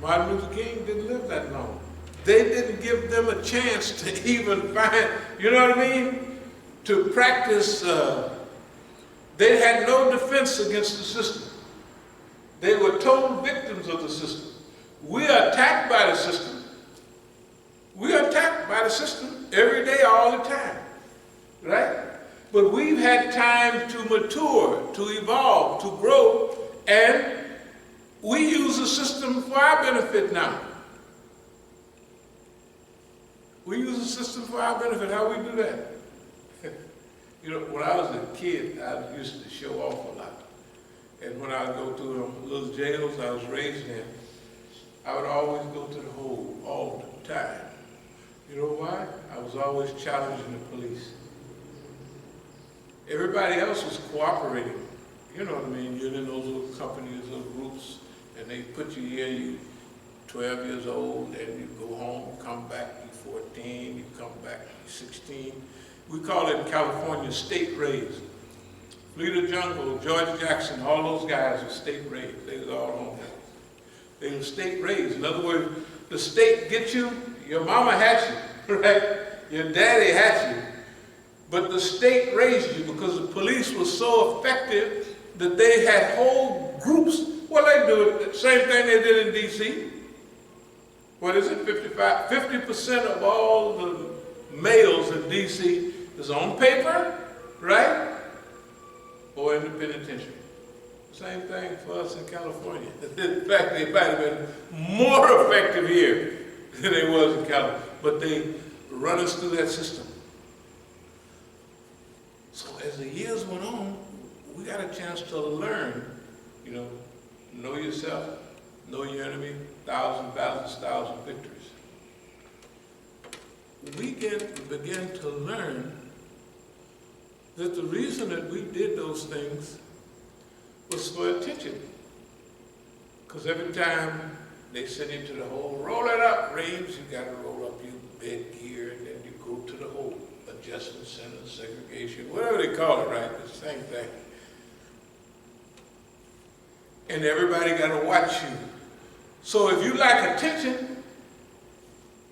Martin Luther King didn't live that long. They didn't give them a chance to even find, to practice. They had no defense against the system. They were total victims of the system. We are attacked by the system. We are attacked by the system every day, all the time, right? But we've had time to mature, to evolve, to grow, and we use the system for our benefit now. We use the system for our benefit. How we do that? When I was a kid, I used to show off a lot. And when I would go through the little jails I was raised in, I would always go to the hole all the time. You know why? I was always challenging the police. Everybody else was cooperating. You know what I mean? You're in those little companies, little groups, and they put you here, you 12 years old, and you go home, come back, you 14, you come back, you 16. We call it in California state raised. Fleeta Jungle, George Jackson, all those guys were state raised. They was all on that. They were state raised. In other words, the state gets you, your mama had you, right? Your daddy had you. But the state raised you because the police was so effective that they had whole groups. Well, they do it, the same thing they did in D.C. What is it, 50% of all the males in D.C. is on paper, right? Or in the penitentiary. Same thing for us in California. In fact, they might have been more effective here than they was in California. But they run us through that system. So as the years went on, we got a chance to learn, know yourself, know your enemy, 1,000 battles, 1,000 victories. We began to learn that the reason that we did those things was for attention. Because every time they send you to the hole, roll it up, Reeves, you got to roll up your bed gear, and then you go to the hole. Adjustment center, segregation, whatever they call it, right? It's the same thing. And everybody got to watch you. So if you lack attention,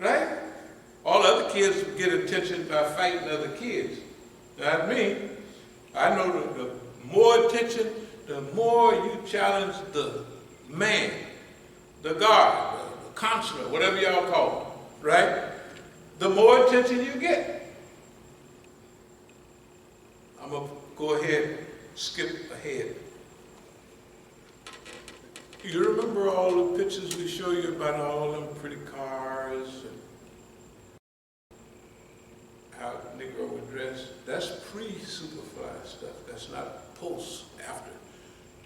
right? All other kids get attention by fighting other kids. Not me. I know the more attention, the more you challenge the man, the guard, the counselor, whatever y'all call him, right? The more attention you get. I'm going to go ahead, skip ahead. You remember all the pictures we show you about all them pretty cars and how Negro would dress? That's pre-Superfly stuff. That's not post, after.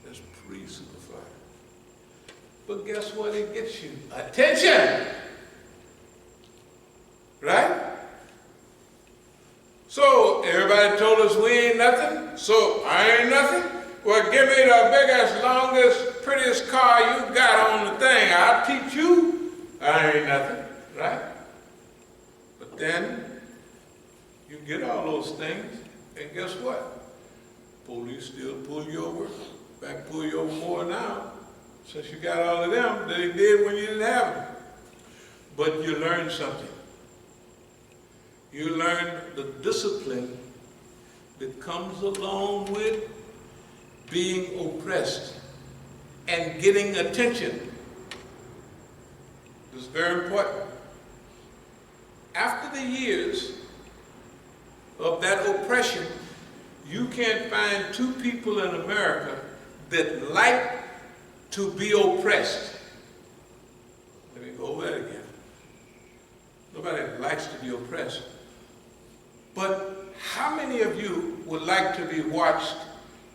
That's pre-Superfly. But guess what it gets you? Attention! Right? So everybody told us we ain't nothing, so I ain't nothing. Well, give me the biggest, longest, prettiest car you got on the thing. I'll teach you I ain't nothing, right? But then you get all those things, and guess what? Police still pull you over. In fact, pull you over more now, since you got all of them than they did when you didn't have them. But you learn something. You learn the discipline that comes along with being oppressed and getting attention. This is very important. After the years of that oppression, you can't find two people in America that like to be oppressed. Let me go over that again. Nobody likes to be oppressed. But how many of you would like to be watched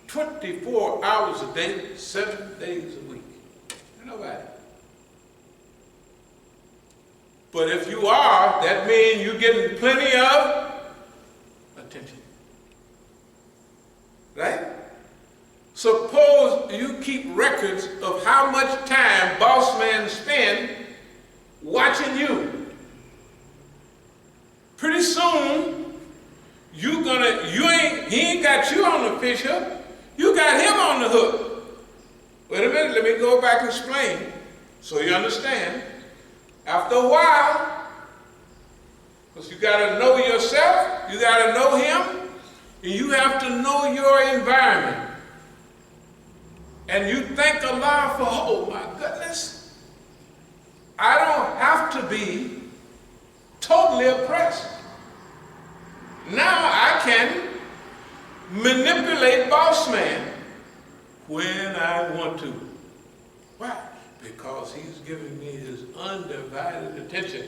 24 hours a day, 7 days a week? Nobody. But if you are, that means you're getting plenty of attention. Right? Suppose you keep records of how much time boss man spend watching you. Pretty soon, he ain't got you on the fish hook. You got him on the hook. Wait a minute, let me go back and explain so you understand. After a while, because you got to know yourself, you got to know him, and you have to know your environment. And you thank Allah for, oh my goodness, I don't have to be totally oppressed. Now I can manipulate boss man when I want to. Why? Because he's giving me his undivided attention.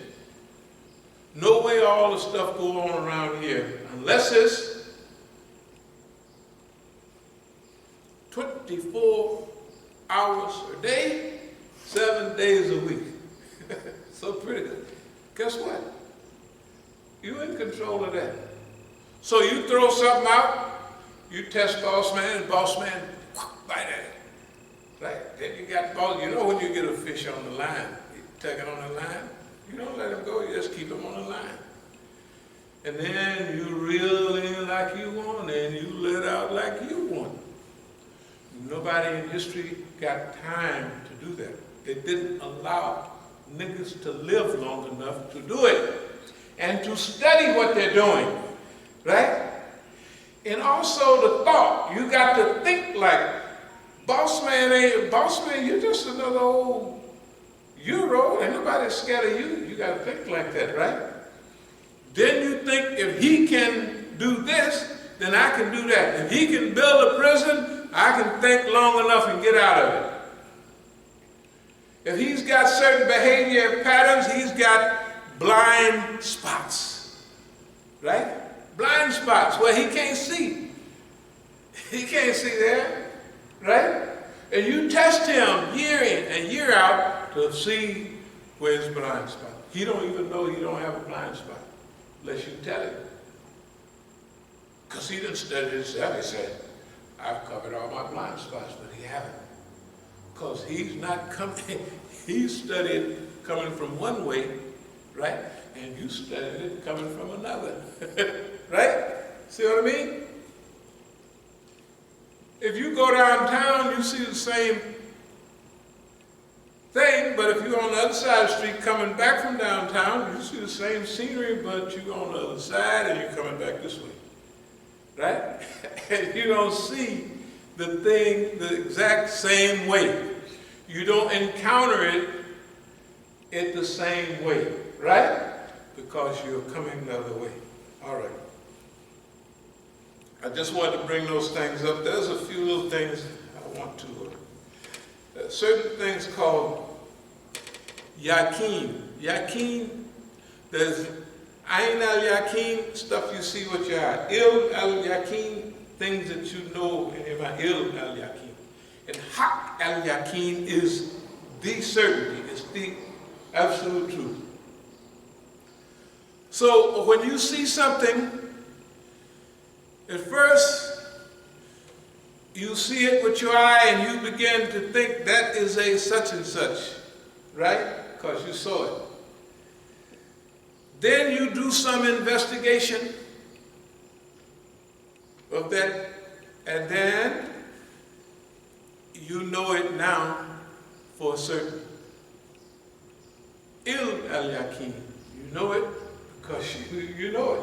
No way all the stuff go on around here unless it's 24 hours a day, 7 days a week. So pretty good. Guess what? You're in control of that. So you throw something out, you test boss man, and boss man, bite at it. Right? Then you got boss, when you get a fish on the line, you take it on the line, you don't let him go, you just keep him on the line. And then you reel in like you want, and you let out like you want. Nobody in history got time to do that. They didn't allow niggas to live long enough to do it and to study what they're doing, right? And also the thought, you got to think like, boss man, you're just another old Euro, ain't nobody scared of you. You got to think like that, right? Then you think, if he can do this, then I can do that. If he can build a prison, I can think long enough and get out of it. If he's got certain behavior patterns, he's got blind spots, right? Blind spots where he can't see. He can't see there, right? And you test him year in and year out to see where his blind spot. He don't even know he don't have a blind spot unless you tell him. Because he didn't study himself. He said, I've covered all my blind spots, but he haven't. Because he's not coming, he's studied coming from one way, right? And you studied it coming from another, right? See what I mean? If you go downtown, you see the same thing, but if you're on the other side of the street coming back from downtown, you see the same scenery, but you're on the other side and you're coming back this way, right? And you don't see the thing the exact same way. You don't encounter it the same way, right? Because you're coming the other way. All right. I just wanted to bring those things up. There's a few little things I want to, certain things called yakin. Yakin, there's ayn al-yakin, stuff you see with your eye. Il al-yakin, things that you know in your mind. Il al-yakin. And haq al-yakin is the certainty. It's the absolute truth. So when you see something, at first, you see it with your eye and you begin to think that is a such and such, right? Because you saw it. Then you do some investigation of that, and then you know it now for certain. Il al-yakin, you know it because you know it.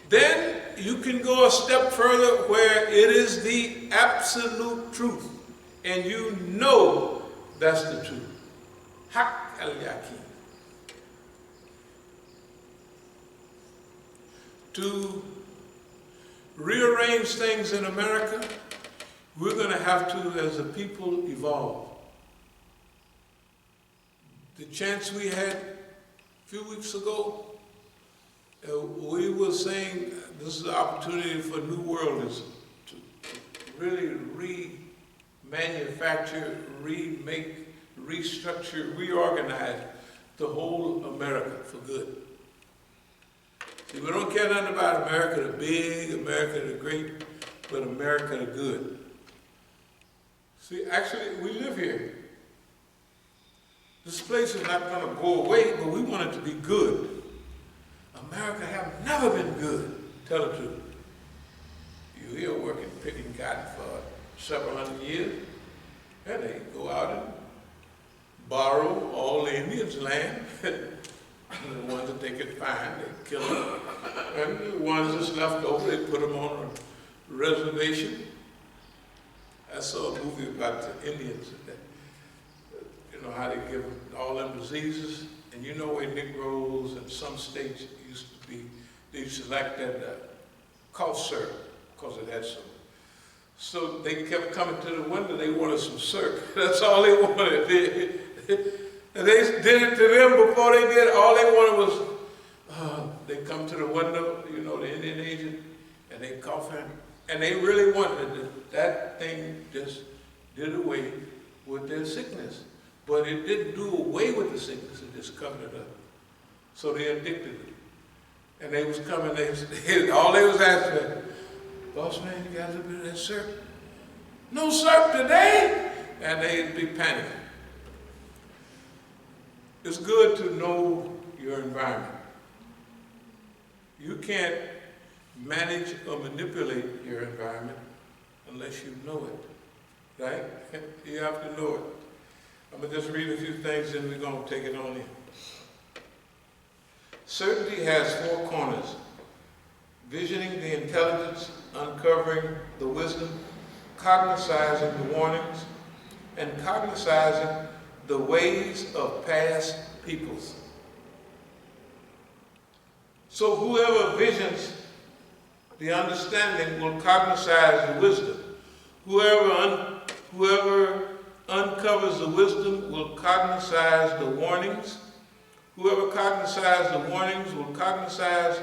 Then you can go a step further where it is the absolute truth, and you know that's the truth. Haq al-yakin. To rearrange things in America, we're going to have to, as a people, evolve. The chance we had a few weeks ago, we were saying this is an opportunity for New Worlders to really remanufacture, remake, restructure, reorganize the whole America for good. See, we don't care nothing about America the big, America the great, but America the good. See, actually, we live here. This place is not going to go away, but we want it to be good. America have never been good, tell the truth. You here working, picking cotton for several hundred years, and they go out and borrow all the Indians' land. The ones that they could find, they kill them. And the ones that's left over, they put them on a reservation. I saw a movie about the Indians, you know, how they give them all them diseases. And you know where Negroes in some states used to be, they used to like that cough syrup because it had some. So they kept coming to the window, they wanted some syrup. That's all they wanted. And they did it to them before they did it. All they wanted was, they come to the window, you know, the Indian agent, and they cough him. And they really wanted it. That thing just did away with their sickness. But it didn't do away with the sickness, it just covered it up. So they addicted it. And they was coming, all they was asking, boss man, you got a little bit of that syrup? No syrup today? And they'd be panicking. It's good to know your environment. You can't manage or manipulate your environment unless you know it, right? You have to know it. I'm going to just read a few things and we're going to take it on in. Certainty has four corners: visioning the intelligence, uncovering the wisdom, cognizing the warnings, and cognizing the ways of past peoples. So whoever visions the understanding will cognize the wisdom. Whoever uncovers the wisdom will cognize the warnings. Whoever cognizes the warnings will cognize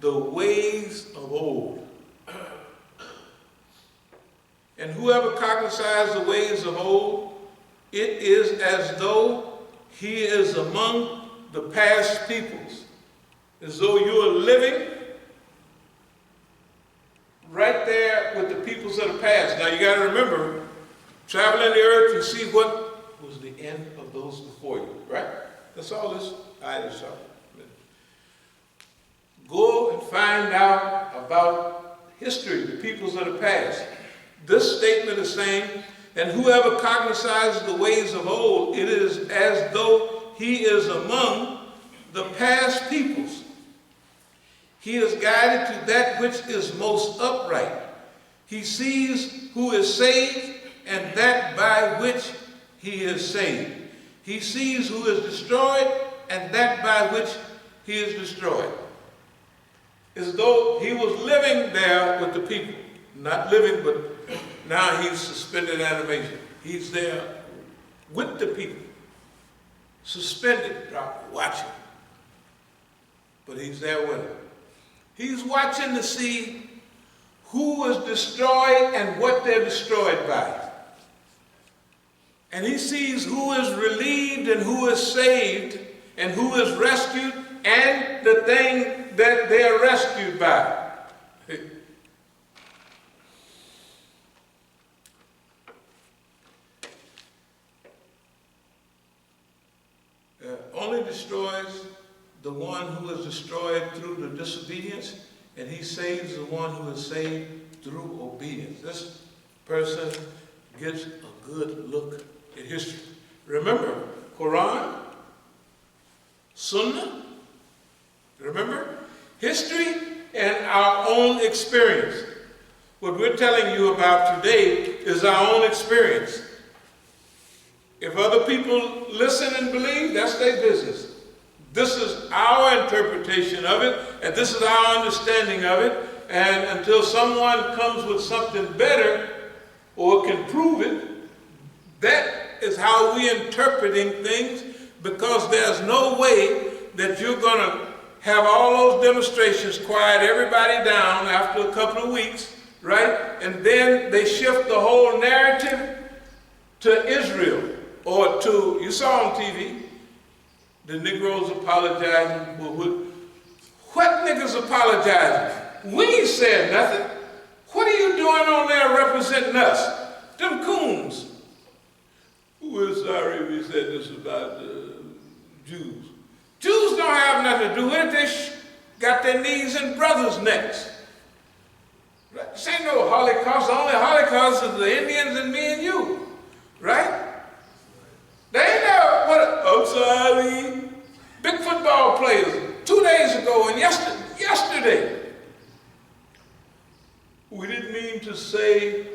the ways of old. And whoever cognizes the ways of old, it is as though he is among the past peoples, as though you are living right there with the peoples of the past. Now you got to remember, traveling the earth and see what was the end of those before you, right? That's all this ayah is talking. Go and find out about history, the peoples of the past. This statement is saying, and whoever cognizes the ways of old, it is as though he is among the past peoples. He is guided to that which is most upright. He sees who is saved and that by which he is saved. He sees who is destroyed and that by which he is destroyed. As though he was living there with the people. Not living, but now he's suspended animation. He's there with the people. Suspended, watching. But he's there with them. He's watching to see who was destroyed and what they're destroyed by. And he sees who is relieved and who is saved and who is rescued and the thing that they're rescued by. Only destroys the one who is destroyed through the disobedience, and he saves the one who is saved through obedience. This person gets a good look at history. Remember, Quran, Sunnah, remember? History and our own experience. What we're telling you about today is our own experience. If other people listen and believe, that's their business. This is our interpretation of it, and this is our understanding of it. And until someone comes with something better or can prove it, that is how we're interpreting things, because there's no way that you're going to have all those demonstrations, quiet everybody down after a couple of weeks, right? And then they shift the whole narrative to Israel. Or to, you saw on TV, the Negroes apologizing. What niggas apologizing? We ain't said nothing. What are you doing on there representing us? Them coons. We're sorry we said this about the Jews. Jews don't have nothing to do with it. They got their knees in brothers' necks. This ain't no Holocaust. The only Holocaust is the Indians and me and you. Right? They ain't never, I'm sorry, big football players, 2 days ago and yesterday. We didn't mean to say,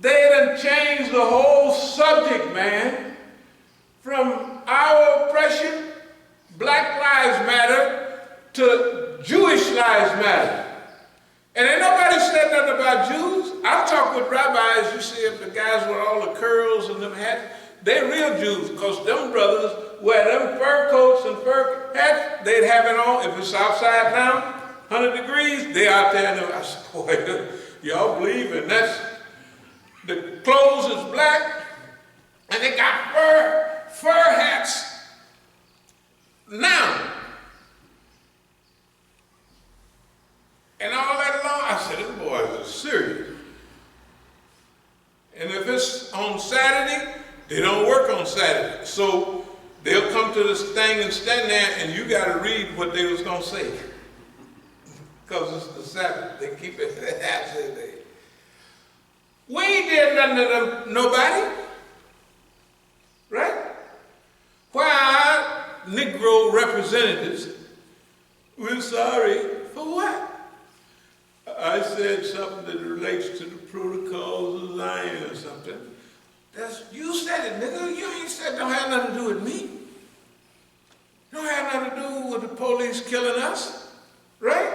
they done changed the whole subject, man. From our oppression, Black Lives Matter, to Jewish Lives Matter. And ain't nobody said nothing about Jews. I've talked with rabbis, you see, the guys with all the curls and them hats. They're real Jews, because them brothers wear them fur coats and fur hats, they'd have it on. If it's outside now, 100 degrees, they out there. And I said, boy, y'all believe in that's, the clothes is black, and they got fur hats. Now, and all that long, I said, this boys are serious. And if it's on Saturday, they don't work on Saturday. So they'll come to this thing and stand there, and you got to read what they was going to say. Because it's the Sabbath. They keep it half day. We ain't did nothing to them, nobody. Right? Why Negro representatives, we're sorry for what? I said something that relates to the protocols of lying or something. You said it, nigga. You ain't said, don't have nothing to do with me. Don't have nothing to do with the police killing us, right?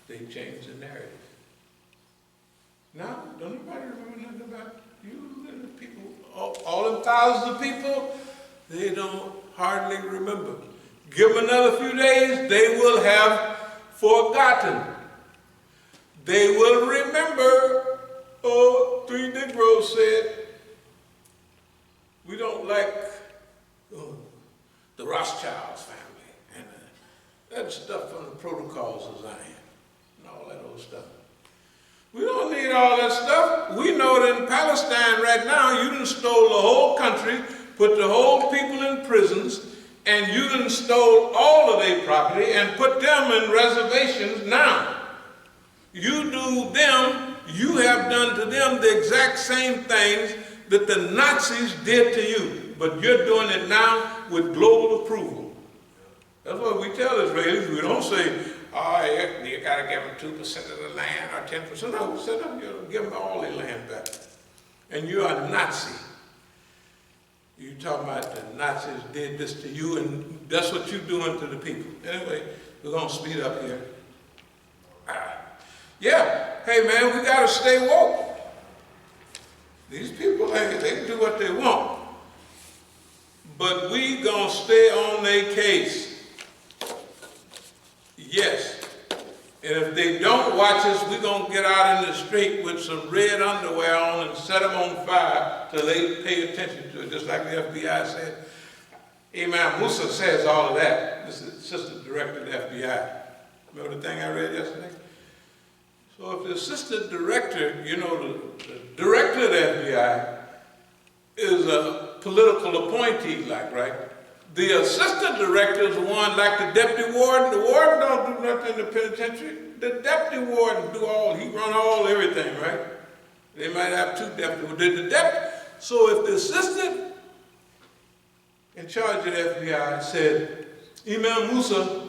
They changed the narrative. Now, don't anybody remember nothing about you and the people, all them thousands of people? They don't hardly remember. Give them another few days, they will have forgotten. They will remember, 3 Negroes said, we don't like the Rothschilds family and that stuff from the Protocols of Zion and all that old stuff. We don't need all that stuff. We know that in Palestine right now, you done stole the whole country, put the whole people in prisons, and you done stole all of their property and put them in reservations now. You do them, you have done to them the exact same things that the Nazis did to you, but you're doing it now with global approval. That's what we tell Israelis. We don't say, oh, you got to give them 2% of the land or 10%. No, we said, no, you give them all their land back. And you're a Nazi. You talking about the Nazis did this to you, and that's what you're doing to the people. Anyway, we're going to speed up here. Yeah, hey man, we got to stay woke. These people, they can do what they want. But we going to stay on their case. Yes. And if they don't watch us, we're going to get out in the street with some red underwear on and set them on fire till they pay attention to it, just like the FBI said. Imam Musa says all of that. This is the assistant director of the FBI. Remember the thing I read yesterday? So if the assistant director, you know, the director of the FBI is a political appointee, like, right? The assistant director is the one like the deputy warden. The warden don't do nothing in the penitentiary. The deputy warden do all, he run everything, right? They might have two deputies. So if the assistant in charge of the FBI said, Imam Musa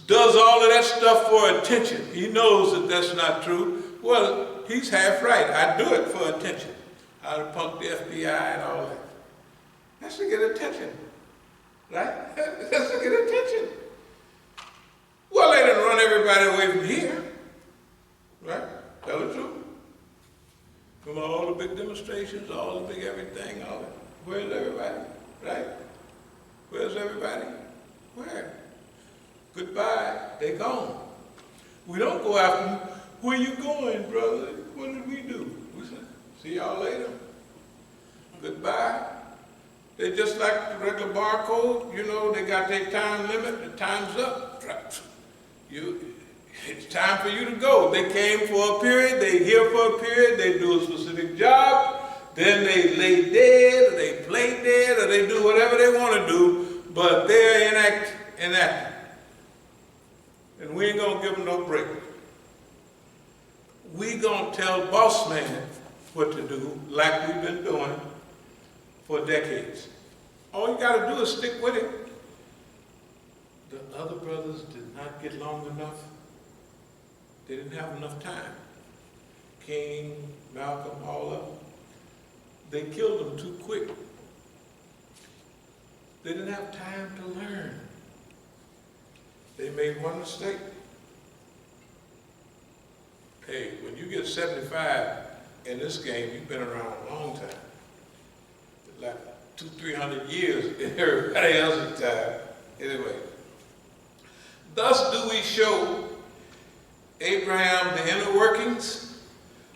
does all of that stuff for attention, he knows that that's not true, well, he's half right. I do it for attention. I punk the FBI and all that. That's to get attention. Right? That's to get attention. Well, they didn't run everybody away from here. Right? Tell the truth. From all the big demonstrations, all the big everything, all that. Where's everybody? Right? Where's everybody? Where? Goodbye. They gone. We don't go after them. Where you going, brother? What did we do? We said, see y'all later. Goodbye. They just like the regular barcode, you know, they got their time limit, the time's up. It's time for you to go. They came for a period, they here for a period, they do a specific job, then they lay dead, or they play dead, or they do whatever they want to do, but they're inactive. And we ain't gonna give them no break. We gonna tell boss man what to do, like we've been doing for decades. All you got to do is stick with it. The other brothers did not get long enough. They didn't have enough time. King, Malcolm, all of them. They killed them too quick. They didn't have time to learn. They made one mistake. Hey, when you get 75 in this game, you've been around a long time. Like 200-300 years in everybody else's time. Anyway, thus do we show Abraham the inner workings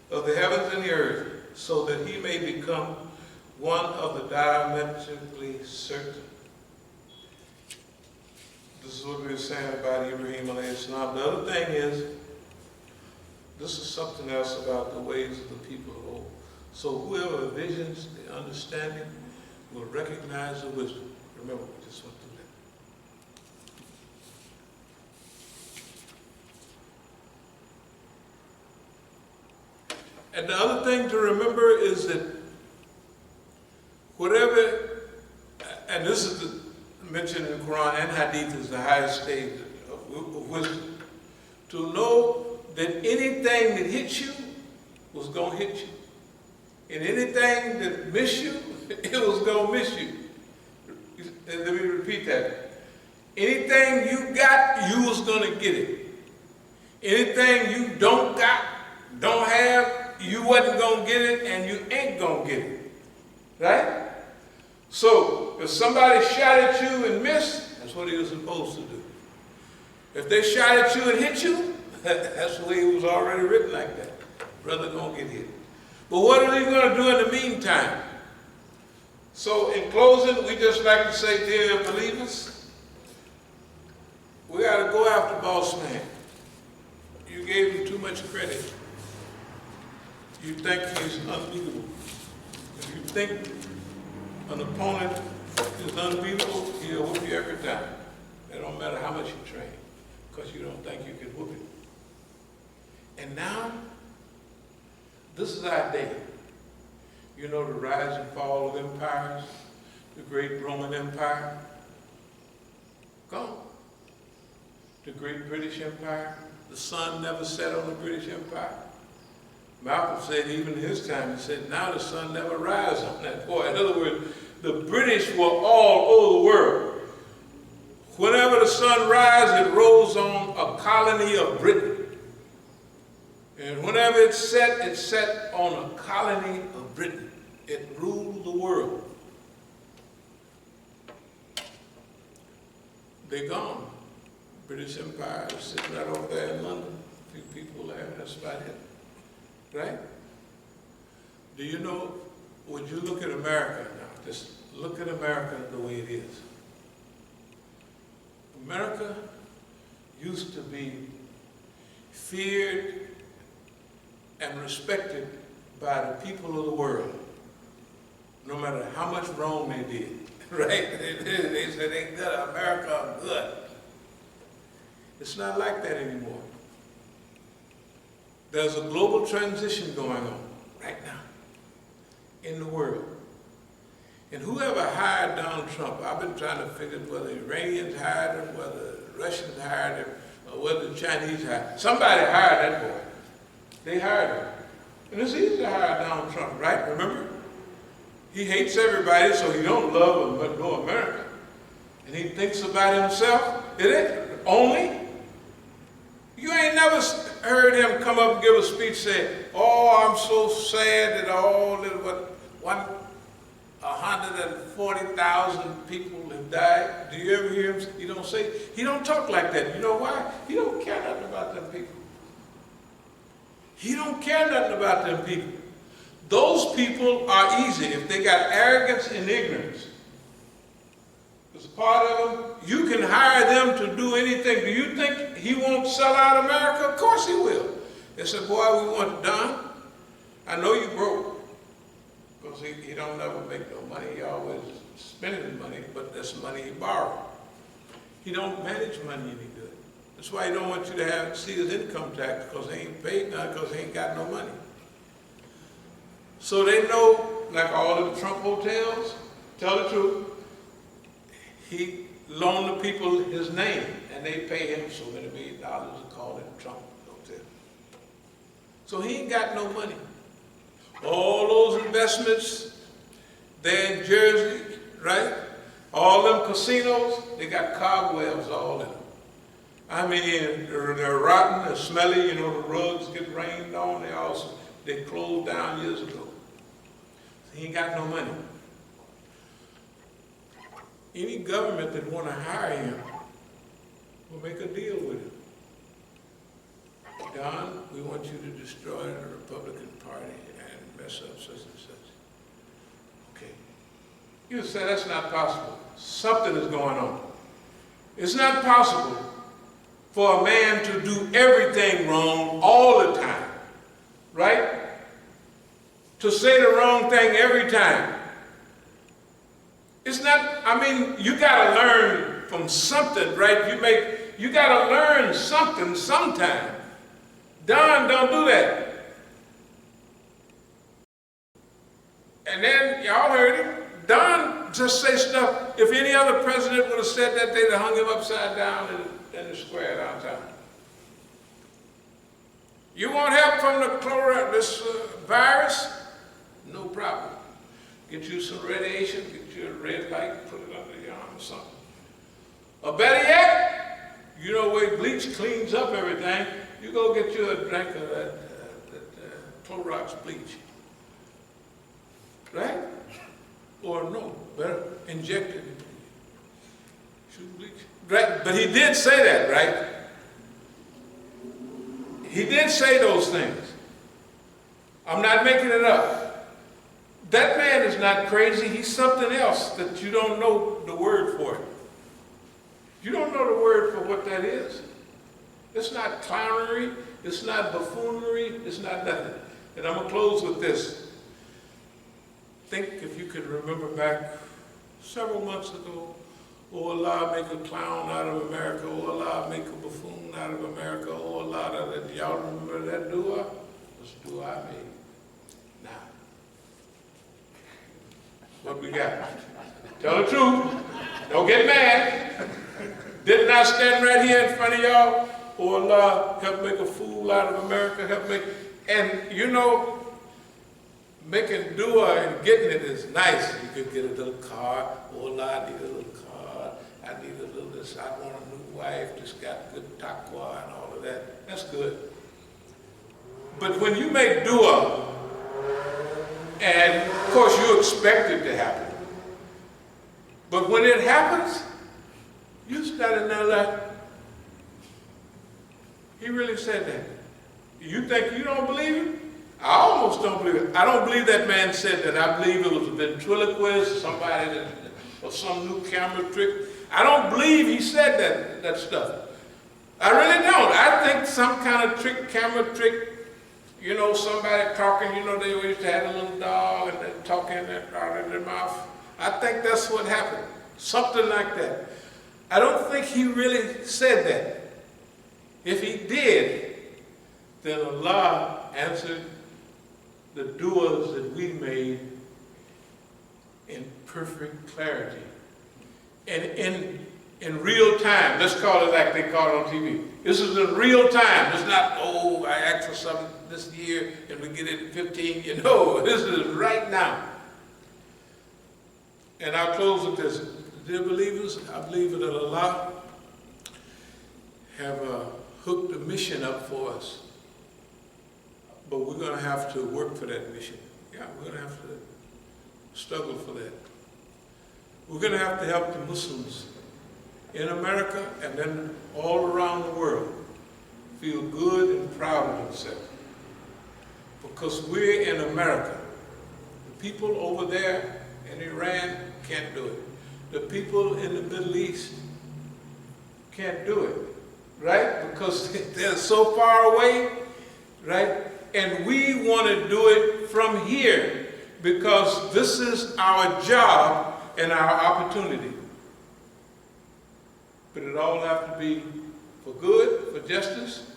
of the heavens and the earth, so that he may become one of the diametrically certain. This is what we were saying about Ibrahim alayhi salam. The other thing is, this is something else about the ways of the people of old. So whoever visions the understanding will recognize the wisdom. Remember, we just went through that. And the other thing to remember is that whatever, and this is mentioned in the Quran and Hadith, is the highest stage of wisdom, to know that anything that hits you was going to hit you. And anything that missed you, it was going to miss you. And let me repeat that. Anything you got, you was going to get it. Anything you don't got, don't have, you wasn't going to get it, and you ain't going to get it. Right? So, if somebody shot at you and missed, that's what he was supposed to do. If they shot at you and hit you, that's the way it was already written like that. Brother gonna get hit. But what are we going to do in the meantime? So in closing, we just like to say, dear believers, we got to go after boss man. You gave him too much credit. You think he's unbeatable. If you think an opponent is unbeatable, he'll whoop you every time. It don't matter how much you train, because you don't think you can whoop him. And now, this is our day. You know the rise and fall of empires, the great Roman Empire, gone. The great British Empire, the sun never set on the British Empire. Malcolm said even in his time, he said, now the sun never rises on that boy. In other words, the British were all over the world. Whenever the sun rises, it rolls on a colony of Britain. And whenever it's set on a colony of Britain. It ruled the world. They're gone. British Empire is sitting right over there in London. A few people there, that's about it. Right? Do you know, would you look at America now? Just look at America the way it is. America used to be feared and respected by the people of the world, no matter how much wrong they did. Right? They said, ain't good, America, I'm good. It's not like that anymore. There's a global transition going on right now in the world. And whoever hired Donald Trump, I've been trying to figure out whether the Iranians hired him, whether the Russians hired him, or whether the Chinese hired him. Somebody hired that boy. They hired him. And it's easy to hire Donald Trump, right? Remember? He hates everybody, so he don't love them, but no America. And he thinks about himself. It ain't only. You ain't never heard him come up and give a speech say, oh, I'm so sad that all that 140,000 people have died. Do you ever hear him? He don't say, he don't talk like that. You know why? He don't care nothing about them people. He don't care nothing about them people. Those people are easy if they got arrogance and ignorance. As a part of them, you can hire them to do anything. Do you think he won't sell out America? Of course he will. They said, boy, we want it done. I know you broke. Because he don't never make no money. He always spending money, but that's money he borrowed. He don't manage money any good. That's why he don't want you to see his income tax, because he ain't paid none, because he ain't got no money. So they know, like all of the Trump hotels, tell the truth, he loaned the people his name, and they pay him so many $1 million to call it Trump Hotel. So he ain't got no money. All those investments there in Jersey, right? All them casinos, they got cobwebs all in them. I mean, they're rotten, they're smelly, you know, the rugs get rained on, they closed down years ago. He ain't got no money. Any government that want to hire him will make a deal with him. Don, we want you to destroy the Republican Party and mess up such and such. Okay. You say that's not possible. Something is going on. It's not possible for a man to do everything wrong all the time, right? To say the wrong thing every time. It's not, I mean, you gotta learn from something, right? You gotta learn something sometime. Don don't do that. And then, y'all heard him, Don just say stuff. If any other president would have said that, they'd have hung him upside down in the square downtown. You want help from this virus? No problem. Get you some radiation, get you a red light, put it under your arm or something. Or better yet, you know where bleach cleans up everything, you go get you a drink of that Clorox bleach. Right? Or no, better, inject it. Shoot bleach. Right? But he did say that, right? He did say those things. I'm not making it up. That man is not crazy. He's something else that you don't know the word for it. You don't know the word for what that is. It's not clownery. It's not buffoonery. It's not nothing. And I'm going to close with this. Think if you could remember back several months ago, oh Allah, make a clown out of America. Oh Allah, make a buffoon out of America. Oh Allah, y'all remember that dua? What's dua I made? Now, what we got? Tell the truth. Don't get mad. Didn't I stand right here in front of y'all? Oh Allah, help make a fool out of America. Help make, and you know, making dua and getting it is nice. You could get a little card. Oh Allah, I need a little card. I need a little this. I want a new wife that's got good taqwa and all of that. That's good. But when you make dua, and of course you expect it to happen, but when it happens, you start in there like, he really said that. You think you don't believe it? I almost don't believe it. I don't believe that man said that. I believe it was a ventriloquist, somebody that, or some new camera trick. I don't believe he said that stuff. I really don't. I think some kind of trick, camera trick, you know, somebody talking, you know, they used to have a little dog and they're talking out in their mouth. I think that's what happened. Something like that. I don't think he really said that. If he did, then Allah answered the duas that we made in perfect clarity. And in real time. Let's call it like they call it on TV. This is in real time. It's not, oh, I asked for something this year and we get it in 15. You know, this is right now. And I'll close with this. Dear believers, I believe that Allah have hooked a mission up for us. But we're going to have to work for that mission. Yeah, we're going to have to struggle for that. We're going to have to help the Muslims in America and then all around the world feel good and proud of themselves. Because we're in America. The people over there in Iran can't do it. The people in the Middle East can't do it, right? Because they're so far away, right? And we want to do it from here because this is our job and our opportunity. But it all has to be for good, for justice.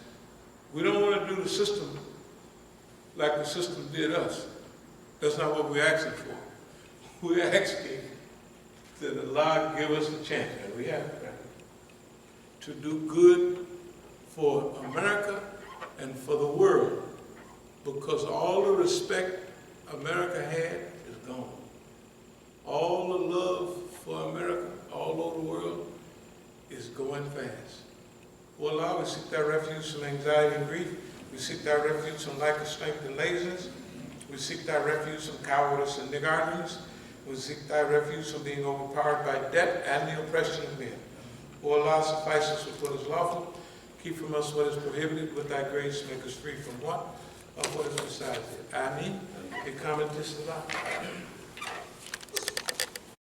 We don't want to do the system like the system did us. That's not what we're asking for. We're asking that Allah give us a chance, and we have, right, to do good for America and for the world, because all the respect America had is gone. All the love for America all over the world is going fast. Well, Allah, we seek thy refuge from anxiety and grief. We seek thy refuge from lack of strength and laziness. We seek thy refuge from cowardice and niggardliness. We seek thy refuge from being overpowered by debt and the oppression of men. O Allah, suffice us with what is lawful. Keep from us what is prohibited. With thy grace, make us free from what of what is beside thee. Ameen. A comment, this is